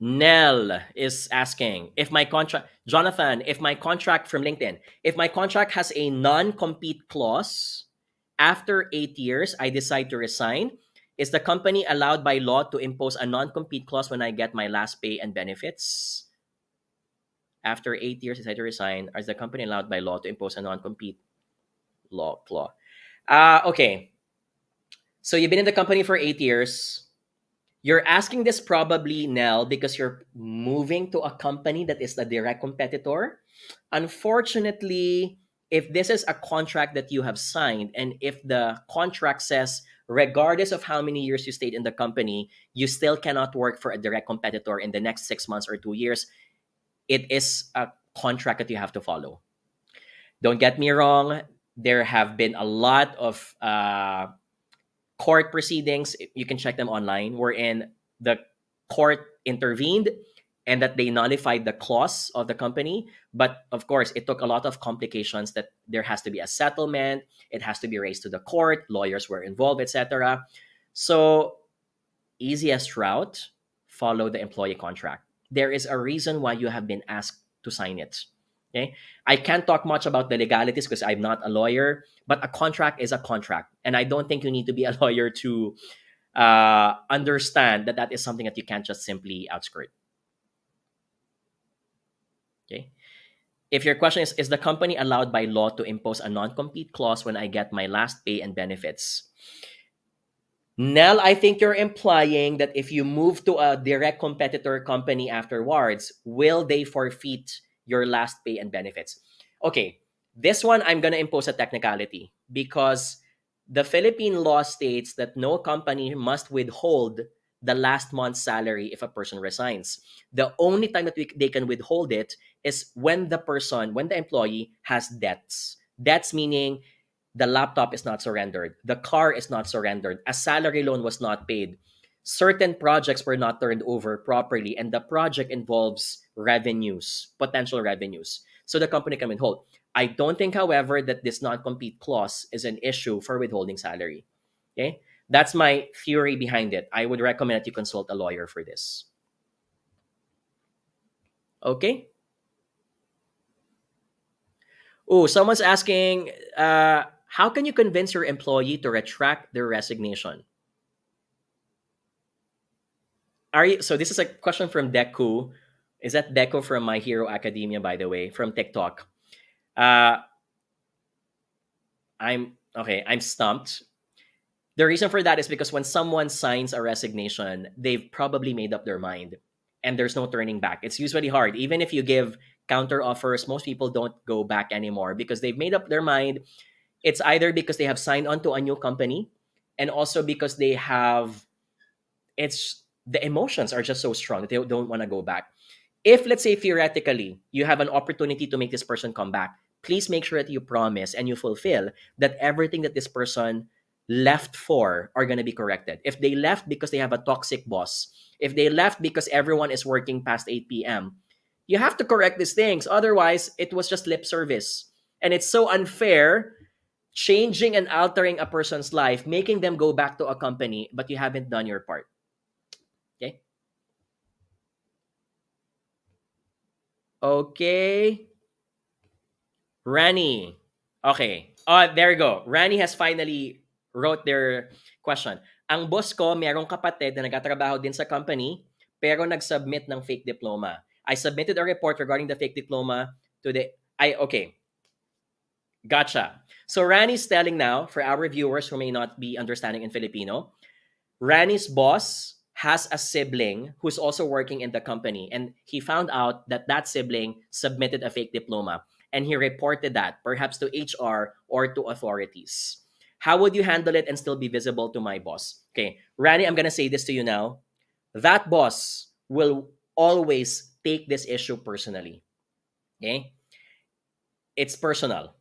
Nell is asking if my contract, Jonathan, if my contract from LinkedIn, if my contract has a non-compete clause, after 8 years, I decide to resign. Is the company allowed by law to impose a non-compete clause when I get my last pay and benefits? After 8 years, I decide to resign. Is the company allowed by law to impose a non-compete clause? Okay. So you've been in the company for 8 years. You're asking this probably, Nell, because you're moving to a company that is a direct competitor. Unfortunately, if this is a contract that you have signed, and if the contract says, regardless of how many years you stayed in the company, you still cannot work for a direct competitor in the next 6 months or 2 years, it is a contract that you have to follow. Don't get me wrong. There have been a lot of court proceedings, you can check them online, wherein the court intervened and that they nullified the clause of the company. But of course, it took a lot of complications that there has to be a settlement, it has to be raised to the court, lawyers were involved, etc. So, easiest route, follow the employee contract. There is a reason why you have been asked to sign it. Okay, I can't talk much about the legalities because I'm not a lawyer, but a contract is a contract, and I don't think you need to be a lawyer to understand that that is something that you can't just simply outskirt. Okay, if your question is the company allowed by law to impose a non-compete clause when I get my last pay and benefits? Nell, I think you're implying that if you move to a direct competitor company afterwards, will they forfeit your last pay and benefits? Okay, this one I'm going to impose a technicality because the Philippine law states that no company must withhold the last month's salary if a person resigns. The only time that they can withhold it is when the employee has debts. Debts meaning the laptop is not surrendered, the car is not surrendered, a salary loan was not paid, certain projects were not turned over properly, and the project involves revenues, potential revenues. So the company can withhold. I don't think, however, that this non-compete clause is an issue for withholding salary. Okay? That's my theory behind it. I would recommend that you consult a lawyer for this. Okay? Oh, someone's asking, how can you convince your employee to retract their resignation? So this is a question from Deku. Is that Deku from My Hero Academia, by the way, from TikTok? I'm stumped. The reason for that is because when someone signs a resignation, they've probably made up their mind and there's no turning back. It's usually hard. Even if you give counter offers, most people don't go back anymore because they've made up their mind. It's either because they have signed on to a new company and also because they have, it's the emotions are just so strong that they don't want to go back. If, let's say, theoretically, you have an opportunity to make this person come back, please make sure that you promise and you fulfill that everything that this person left for are going to be corrected. If they left because they have a toxic boss, if they left because everyone is working past 8 p.m., you have to correct these things. Otherwise, it was just lip service. And it's so unfair changing and altering a person's life, making them go back to a company, but you haven't done your part. Okay? Okay. Rani. Okay. Oh, there you go. Rani has finally wrote their question. Ang boss ko, merong kapatid na nagtatrabaho din sa company, pero nag-submit ng fake diploma. I submitted a report regarding the fake diploma to the... Okay. Gotcha. So Rani's telling now, for our viewers who may not be understanding in Filipino, Rani's boss has a sibling who's also working in the company, and he found out that that sibling submitted a fake diploma, and he reported that perhaps to HR or to authorities. How would you handle it and still be visible to my boss? Okay, Rani, I'm gonna say this to you now. That boss will always take this issue personally. Okay, it's personal.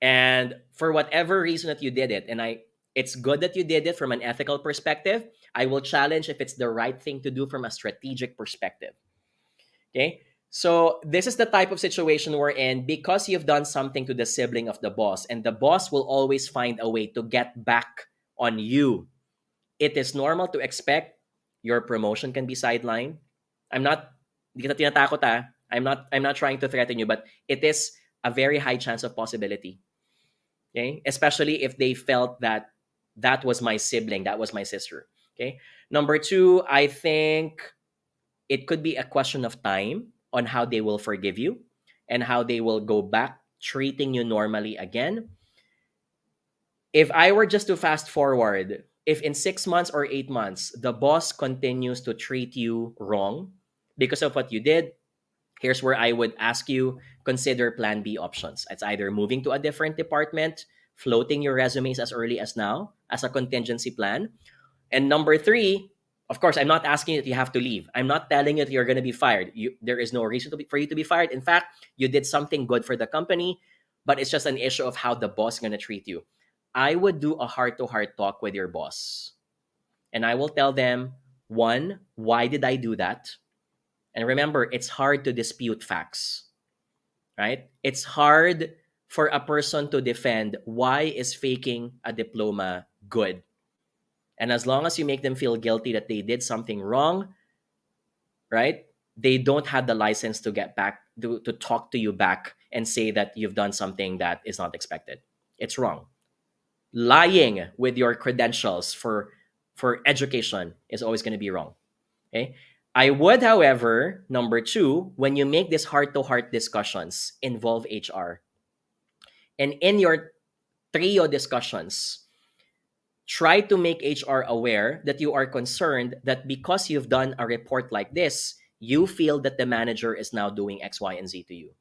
And for whatever reason that you did it, and it's good that you did it from an ethical perspective. I will challenge if it's the right thing to do from a strategic perspective. Okay? So this is the type of situation we're in because you've done something to the sibling of the boss, and the boss will always find a way to get back on you. It is normal to expect your promotion can be sidelined. I'm not tinatakot, ah. I'm not trying to threaten you, but it is a very high chance of possibility. Okay? Especially if they felt that that was my sibling, that was my sister. Okay? Number two, I think it could be a question of time on how they will forgive you and how they will go back treating you normally again. If I were just to fast forward, if in 6 months or 8 months, the boss continues to treat you wrong because of what you did, here's where I would ask you, consider plan B options. It's either moving to a different department, floating your resumes as early as now as a contingency plan. And number three, of course, I'm not asking you that you have to leave. I'm not telling you that you're going to be fired. There is no reason for you to be fired. In fact, you did something good for the company, but it's just an issue of how the boss is going to treat you. I would do a heart-to-heart talk with your boss. And I will tell them, one, why did I do that? And remember, it's hard to dispute facts, right? It's hard for a person to defend why is faking a diploma good. And as long as you make them feel guilty that they did something wrong, right? They don't have the license to get back, to talk to you back and say that you've done something that is not expected. It's wrong. Lying with your credentials for education is always going to be wrong. Okay? I would, however, number two, when you make these heart-to-heart discussions, involve HR. And in your trio discussions, try to make HR aware that you are concerned that because you've done a report like this, you feel that the manager is now doing X, Y, and Z to you.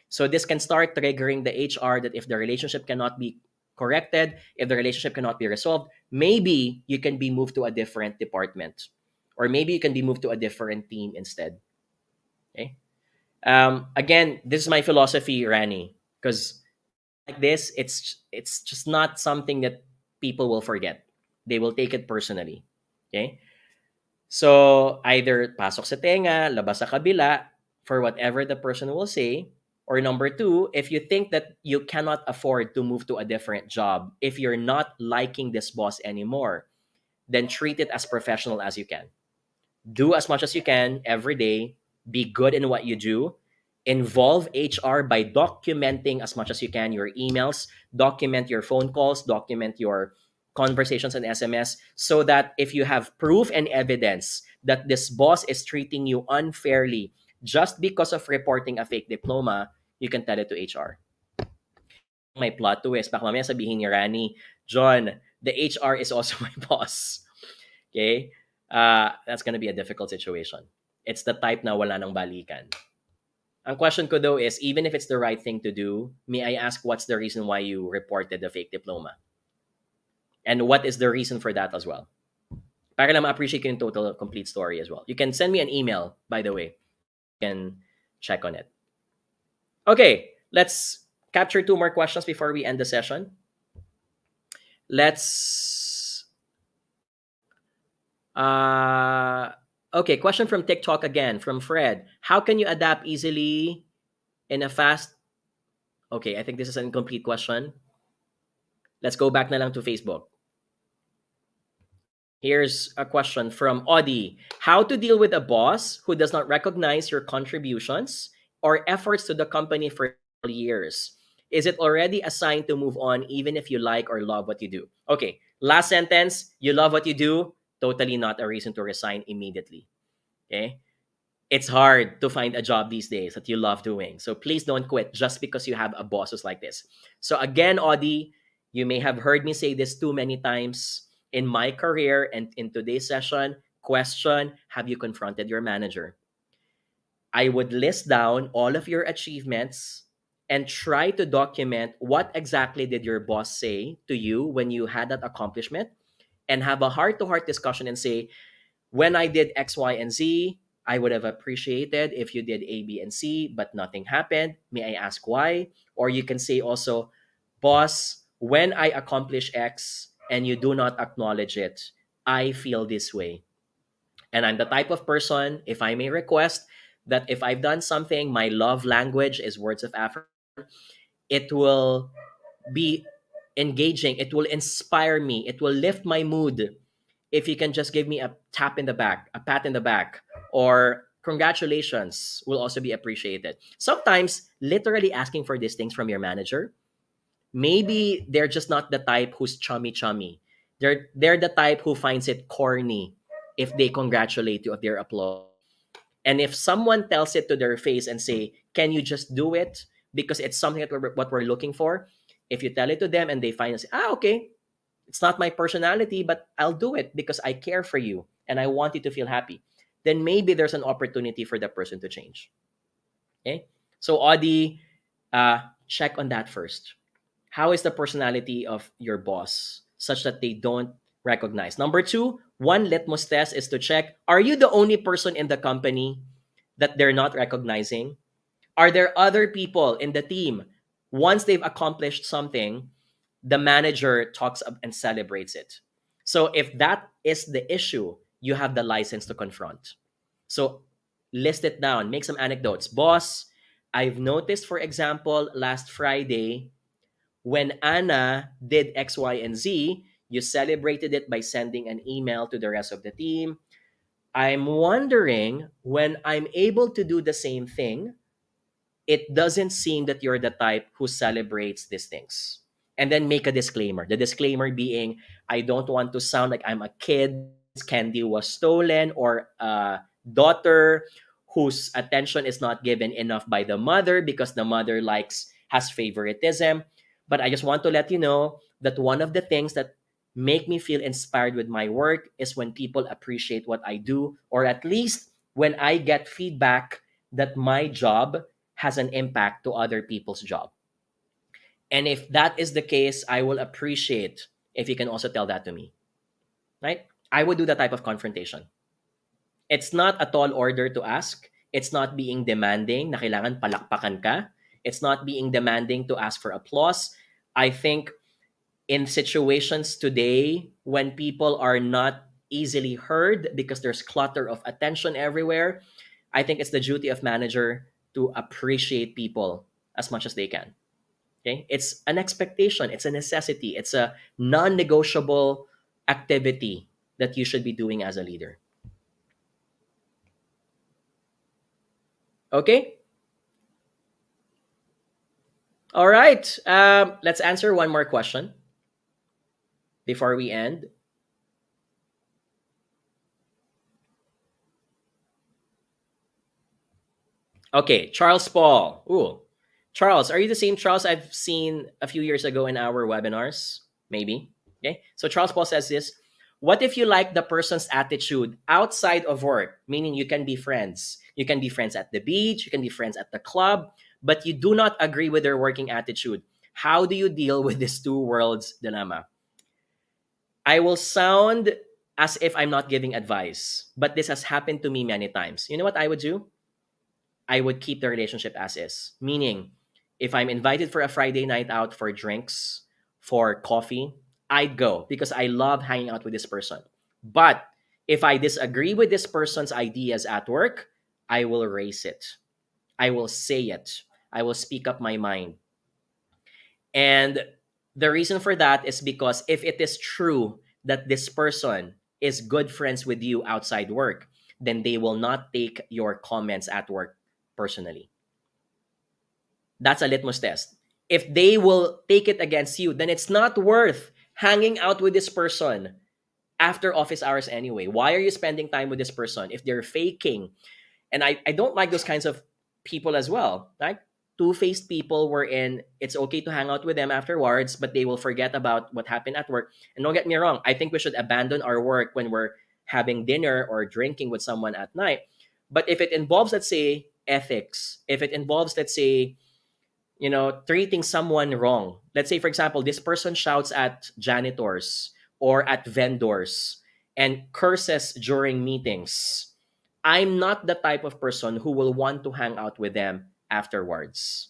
So this can start triggering the HR that if the relationship cannot be corrected, if the relationship cannot be resolved, maybe you can be moved to a different department. Or maybe you can be moved to a different team instead. Okay. Again, this is my philosophy, Rani, because like this, it's just not something that people will forget. They will take it personally. Okay. So either pasok sa tenga, labas sa kabila, for whatever the person will say. Or number two, if you think that you cannot afford to move to a different job, if you're not liking this boss anymore, then treat it as professional as you can. Do as much as you can every day. Be good in what you do. Involve HR by documenting as much as you can your emails, document your phone calls, document your conversations on SMS, so that if you have proof and evidence that this boss is treating you unfairly just because of reporting a fake diploma, you can tell it to HR. My plot twist, baka mamaya sabihin ni Rani, John, the HR is also my boss. Okay? That's gonna be a difficult situation. It's the type na wala nang balikan. Ang question ko though is, even if it's the right thing to do, may I ask what's the reason why you reported the fake diploma? And what is the reason for that as well? Para lang ma-appreciate ko yung total complete story as well. You can send me an email, by the way. You can check on it. Okay, let's capture 2 more questions before we end the session. Let's okay, question from TikTok again from Fred. How can you adapt easily in a fast Okay, I think this is an incomplete question. Let's go back na lang to Facebook. Here's a question from Audie. How to deal with a boss who does not recognize your contributions or efforts to the company for years? Is it already a sign to move on even if you like or love what you do? Okay, last sentence. You love what you do. Totally not a reason to resign immediately. Okay? It's hard to find a job these days that you love doing. So please don't quit just because you have a boss who's like this. So again, Audie, you may have heard me say this too many times in my career and in today's session. Question, have you confronted your manager? I would list down all of your achievements and try to document what exactly did your boss say to you when you had that accomplishment, and have a heart-to-heart discussion and say, when I did X, Y, and Z, I would have appreciated if you did A, B, and C, but nothing happened. May I ask why? Or you can say also, boss, when I accomplish X and you do not acknowledge it, I feel this way. And I'm the type of person, if I may request, that if I've done something, my love language is words of affirmation, it will be engaging, it will inspire me, it will lift my mood if you can just give me a tap in the back, a pat in the back, or congratulations will also be appreciated. Sometimes, literally asking for these things from your manager, maybe they're just not the type who's chummy chummy. They're the type who finds it corny if they congratulate you, if they're applaud. And if someone tells it to their face and say, "Can you just do it because it's something that what we're looking for?" If you tell it to them and they find and say, okay, it's not my personality, but I'll do it because I care for you and I want you to feel happy, then maybe there's an opportunity for the person to change. Okay? So, Audie, check on that first. How is the personality of your boss such that they don't recognize? Number 2, one litmus test is to check, are you the only person in the company that they're not recognizing? Are there other people in the team, once they've accomplished something, the manager talks up and celebrates it? So if that is the issue, you have the license to confront. So list it down, make some anecdotes. Boss, I've noticed, for example, last Friday, when Anna did X, Y, and Z, you celebrated it by sending an email to the rest of the team. I'm wondering, when I'm able to do the same thing, it doesn't seem that you're the type who celebrates these things. And then make a disclaimer. The disclaimer being, I don't want to sound like I'm a kid, candy was stolen, or a daughter whose attention is not given enough by the mother because the mother has favoritism. But I just want to let you know that one of the things that make me feel inspired with my work is when people appreciate what I do, or at least when I get feedback that my job has an impact to other people's job. And if that is the case, I will appreciate if you can also tell that to me. Right? I would do that type of confrontation. It's not a tall order to ask. It's not being demanding na kailangan palakpakan ka. It's not being demanding to ask for applause. I think in situations today when people are not easily heard because there's clutter of attention everywhere, I think it's the duty of manager to appreciate people as much as they can. Okay? It's an expectation, it's a necessity, it's a non-negotiable activity that you should be doing as a leader. Okay? All right. Let's answer one more question before we end. Okay, Charles Paul. Ooh. Charles, are you the same Charles I've seen a few years ago in our webinars? Maybe. Okay. So Charles Paul says this. What if you like the person's attitude outside of work? Meaning you can be friends. You can be friends at the beach, you can be friends at the club, but you do not agree with their working attitude. How do you deal with this two worlds dilemma? I will sound as if I'm not giving advice, but this has happened to me many times. You know what I would do? I would keep the relationship as is. Meaning, if I'm invited for a Friday night out for drinks, for coffee, I'd go because I love hanging out with this person. But if I disagree with this person's ideas at work, I will raise it. I will say it. I will speak up my mind. And the reason for that is because if it is true that this person is good friends with you outside work, then they will not take your comments at work personally. That's a litmus test. If they will take it against you, then it's not worth hanging out with this person after office hours anyway. Why are you spending time with this person if they're faking? And I don't like those kinds of people as well. Like two-faced people wherein it's okay to hang out with them afterwards, but they will forget about what happened at work. And don't get me wrong, I think we should abandon our work when we're having dinner or drinking with someone at night. But if it involves, let's say, ethics, if it involves, let's say, treating someone wrong. Let's say, for example, this person shouts at janitors or at vendors and curses during meetings. I'm not the type of person who will want to hang out with them afterwards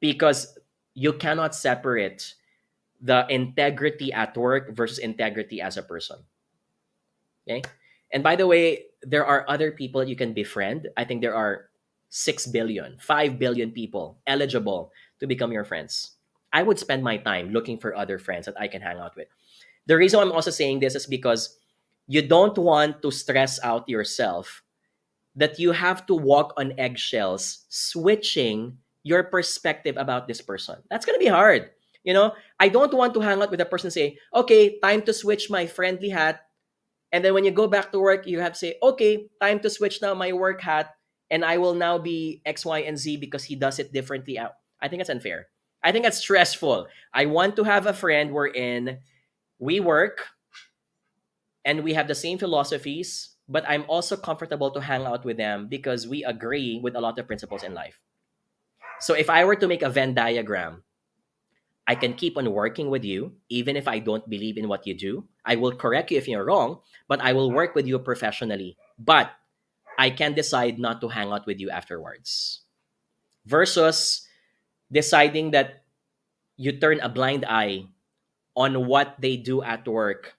because you cannot separate the integrity at work versus integrity as a person. Okay? And by the way, there are other people you can befriend. I think there are 6 billion, 5 billion people eligible to become your friends. I would spend my time looking for other friends that I can hang out with. The reason I'm also saying this is because you don't want to stress out yourself that you have to walk on eggshells, switching your perspective about this person. That's going to be hard. I don't want to hang out with a person and say, okay, time to switch my friendly hat. And then when you go back to work, you have to say, okay, time to switch now my work hat. And I will now be X, Y, and Z because he does it differently. I think it's unfair. I think it's stressful. I want to have a friend wherein we work and we have the same philosophies, but I'm also comfortable to hang out with them because we agree with a lot of principles in life. So if I were to make a Venn diagram, I can keep on working with you, even if I don't believe in what you do. I will correct you if you're wrong, but I will work with you professionally. But I can decide not to hang out with you afterwards. Versus deciding that you turn a blind eye on what they do at work.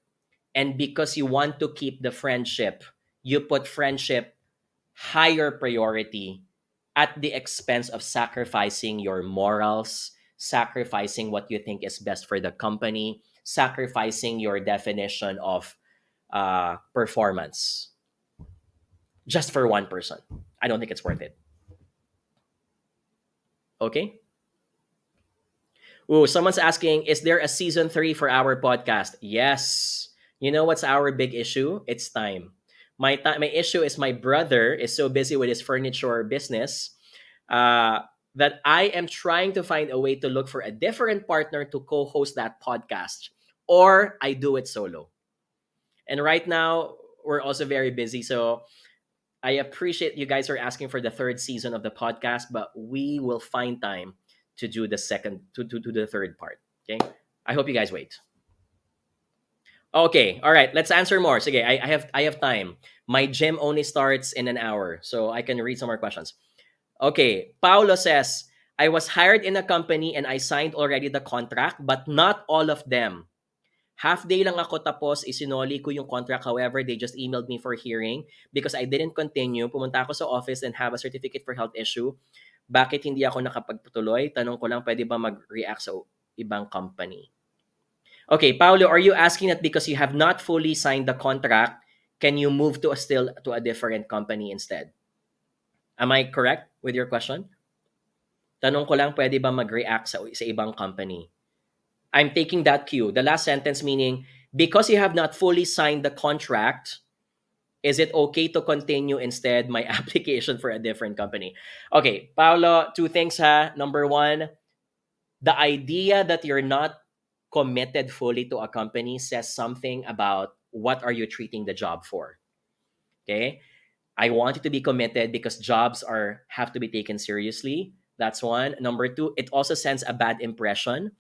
And because you want to keep the friendship, you put friendship higher priority at the expense of sacrificing your morals, sacrificing what you think is best for the company, sacrificing your definition of performance just for one person. I don't think it's worth it. Okay? Oh, someone's asking, is there a season 3 for our podcast? Yes. You know what's our big issue? It's time. My issue is my brother is so busy with his furniture business that I am trying to find a way to look for a different partner to co-host that podcast, or I do it solo. And right now, we're also very busy. So I appreciate you guys are asking for the 3rd season of the podcast, but we will find time to do the the 3rd part. Okay. I hope you guys wait. Okay. All right. Let's answer more. So, okay, I have time. My gym only starts in an hour, so I can read some more questions. Okay. Paulo says, I was hired in a company and I signed already the contract, but not all of them. Half day lang ako tapos isinoli ko yung contract. However, they just emailed me for hearing because I didn't continue. Pumunta ako sa office and have a certificate for health issue. Bakit hindi ako nakapagpatuloy? Tanong ko lang, pwede ba mag-react sa ibang company? Okay, Paulo, are you asking that because you have not fully signed the contract, can you move to a different company instead? Am I correct with your question? Tanong ko lang, pwede ba mag-react sa ibang company? I'm taking that cue. The last sentence meaning, because you have not fully signed the contract, is it okay to continue instead my application for a different company? Okay, Paolo, 2 things ha. Number 1, the idea that you're not committed fully to a company says something about what are you treating the job for. Okay? I want you to be committed because jobs have to be taken seriously. That's 1. Number 2, it also sends a bad impression.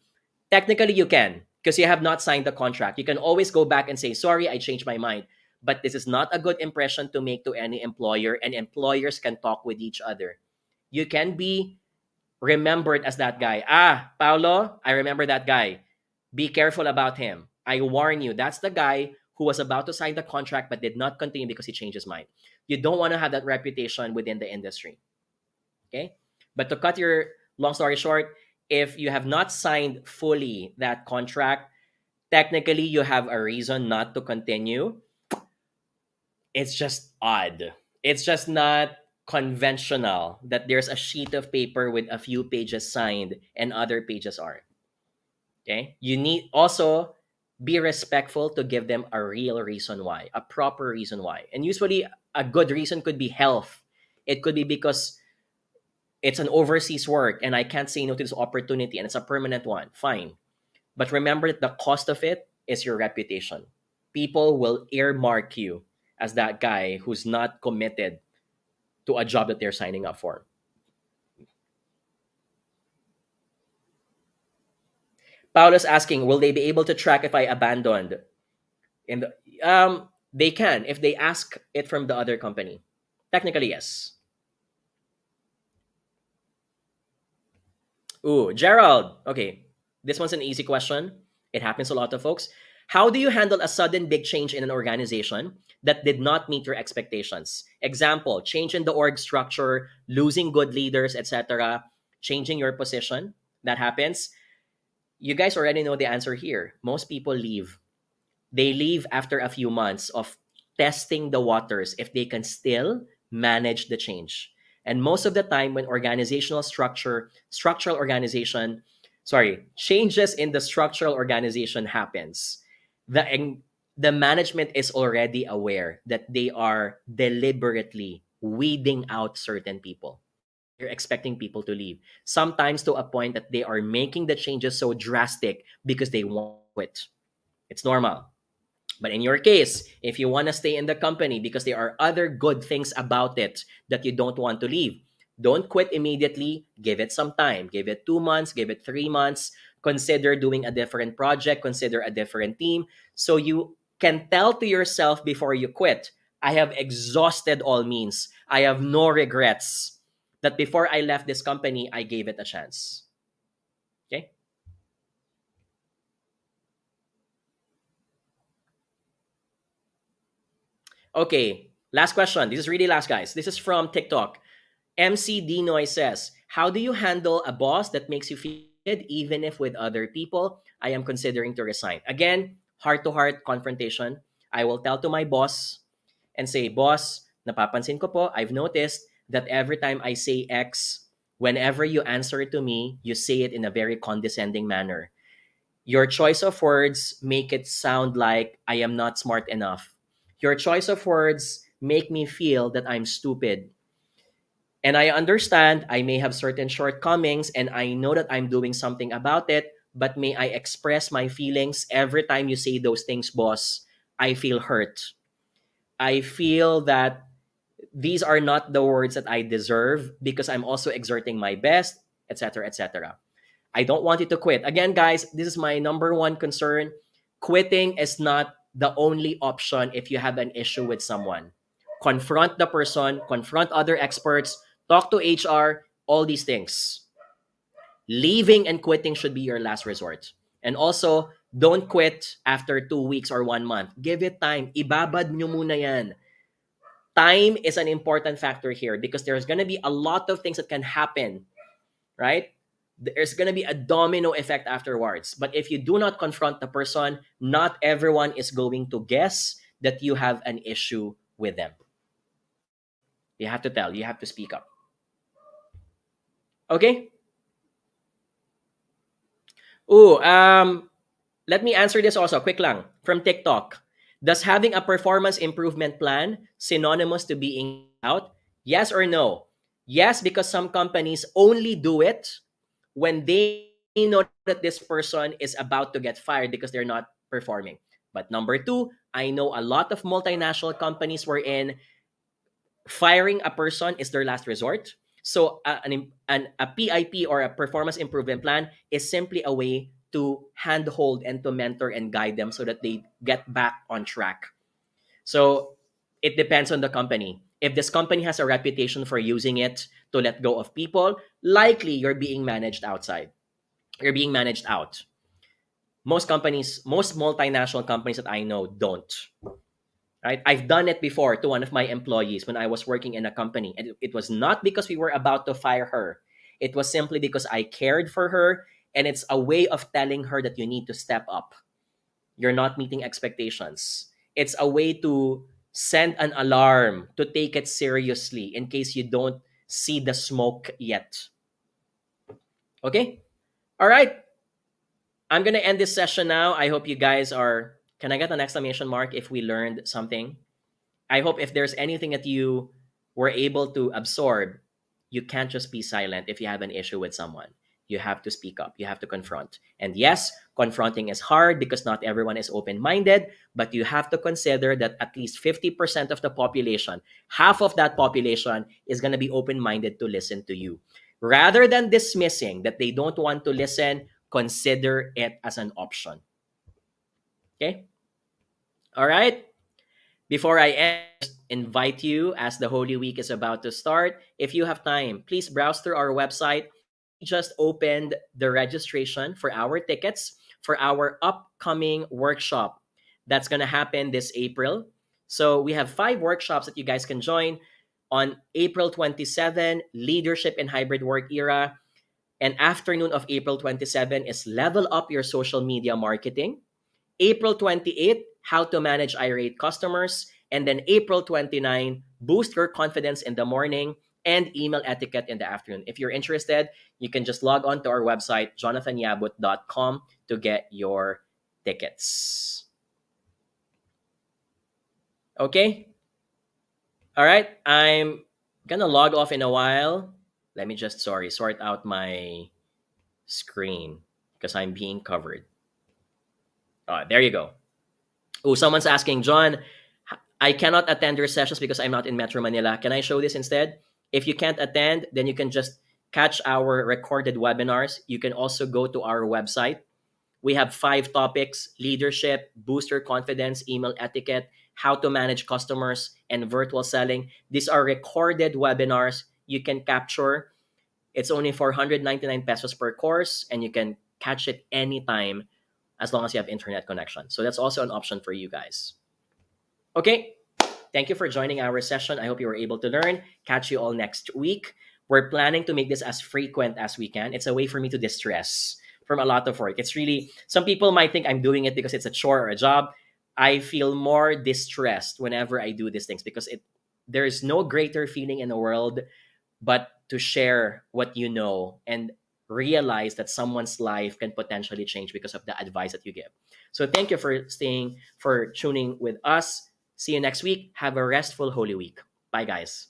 Technically, you can. because you have not signed the contract. You can always go back and say, sorry, I changed my mind. But this is not a good impression to make to any employer, and employers can talk with each other. You can be remembered as that guy. Paulo, I remember that guy. Be careful about him. I warn you, that's the guy who was about to sign the contract but did not continue because he changed his mind. You don't want to have that reputation within the industry. Okay? But to cut your long story short, if you have not signed fully that contract, technically you have a reason not to continue. It's just odd. It's just not conventional that there's a sheet of paper with a few pages signed and other pages aren't. Okay? You need also be respectful to give them a real reason why, a proper reason why. And usually a good reason could be health. It could be because it's an overseas work and I can't say no to this opportunity and it's a permanent one. Fine. But remember that the cost of it is your reputation. People will earmark you as that guy who's not committed to a job that they're signing up for. Paula's asking, will they be able to track if I abandoned? In the they can if they ask it from the other company. Technically, yes. Ooh, Gerald. Okay, this one's an easy question. It happens to a lot of folks. How do you handle a sudden big change in an organization that did not meet your expectations? Example, change in the org structure, losing good leaders, etc., changing your position. That happens. You guys already know the answer here. Most people leave. They leave after a few months of testing the waters if they can still manage the change. And most of the time when changes in the structural organization happens, the management is already aware that they are deliberately weeding out certain people. You're expecting people to leave. Sometimes to a point that they are making the changes so drastic because they want to quit. It's normal. But in your case, if you want to stay in the company because there are other good things about it that you don't want to leave, don't quit immediately. Give it some time. Give it 2 months, give it 3 months. Consider doing a different project, consider a different team. So you can tell to yourself before you quit, I have exhausted all means. I have no regrets. That before I left this company, I gave it a chance. Okay? Okay, last question. This is really last, guys. This is from TikTok. MC Dinoy says, how do you handle a boss that makes you feel good even if with other people? I am considering to resign. Again, heart-to-heart confrontation. I will tell to my boss and say, boss, napapansin ko po, I've noticed that every time I say X, whenever you answer to me, you say it in a very condescending manner. Your choice of words make it sound like I am not smart enough. Your choice of words make me feel that I'm stupid. And I understand I may have certain shortcomings and I know that I'm doing something about it, but may I express my feelings every time you say those things, boss? I feel hurt. I feel that these are not the words that I deserve because I'm also exerting my best, etc., etc. I don't want you to quit. Again, guys, this is my number one concern. Quitting is not the only option if you have an issue with someone. Confront the person, confront other experts, talk to HR, all these things. Leaving and quitting should be your last resort. And also, don't quit after 2 weeks or 1 month. Give it time. Ibabad nyo muna yan. Time is an important factor here because there's going to be a lot of things that can happen, right? There's going to be a domino effect afterwards. But if you do not confront the person, not everyone is going to guess that you have an issue with them. You have to tell, you have to speak up. Okay? Let me answer this also, quick lang, from TikTok. Does having a performance improvement plan synonymous to being out? Yes or no? Yes, because some companies only do it when they know that this person is about to get fired because they're not performing. But number two, I know a lot of multinational companies wherein firing a person is their last resort. So a PIP or a performance improvement plan is simply a way to handhold and to mentor and guide them so that they get back on track. So it depends on the company. If this company has a reputation for using it to let go of people, likely you're being managed outside. You're being managed out. Most companies, most multinational companies that I know don't. Right? I've done it before to one of my employees when I was working in a company. And it was not because we were about to fire her. It was simply because I cared for her, and it's a way of telling her that you need to step up. You're not meeting expectations. It's a way to send an alarm to take it seriously in case you don't see the smoke yet. Okay? All right. I'm going to end this session now. I hope you guys are. Can I get an exclamation mark if we learned something? I hope if there's anything that you were able to absorb, you can't just be silent if you have an issue with someone. You have to speak up. You have to confront. And yes, confronting is hard because not everyone is open-minded, but you have to consider that at least 50% of the population, half of that population, is going to be open-minded to listen to you. Rather than dismissing that they don't want to listen, consider it as an option. Okay? All right? Before I end, invite you, as the Holy Week is about to start, if you have time, please browse through our website. We just opened the registration for our tickets for our upcoming workshop that's going to happen this April. So we have 5 workshops that you guys can join. On April 27, Leadership in Hybrid Work Era. And afternoon of April 27 is Level Up Your Social Media Marketing. April 28, How to Manage Irate Customers. And then April 29, Boost Your Confidence in the Morning and Email Etiquette in the afternoon. If you're interested, you can just log on to our website, jonathanyabut.com, to get your tickets. Okay? All right, I'm gonna log off in a while. Let me just, sort out my screen because I'm being covered. There you go. Oh, someone's asking, John, I cannot attend your sessions because I'm not in Metro Manila. Can I show this instead? If you can't attend, then you can just catch our recorded webinars. You can also go to our website. We have 5 topics: leadership, boost your confidence, email etiquette, how to manage customers, and virtual selling. These are recorded webinars you can capture. It's only 499 pesos per course, and you can catch it anytime as long as you have internet connection. So that's also an option for you guys. Okay, thank you for joining our session. I hope you were able to learn. Catch you all next week. We're planning to make this as frequent as we can. It's a way for me to distress from a lot of work. It's really, some people might think I'm doing it because it's a chore or a job. I feel more distressed whenever I do these things because there is no greater feeling in the world but to share what you know and realize that someone's life can potentially change because of the advice that you give. So thank you for tuning with us. See you next week. Have a restful Holy Week. Bye, guys.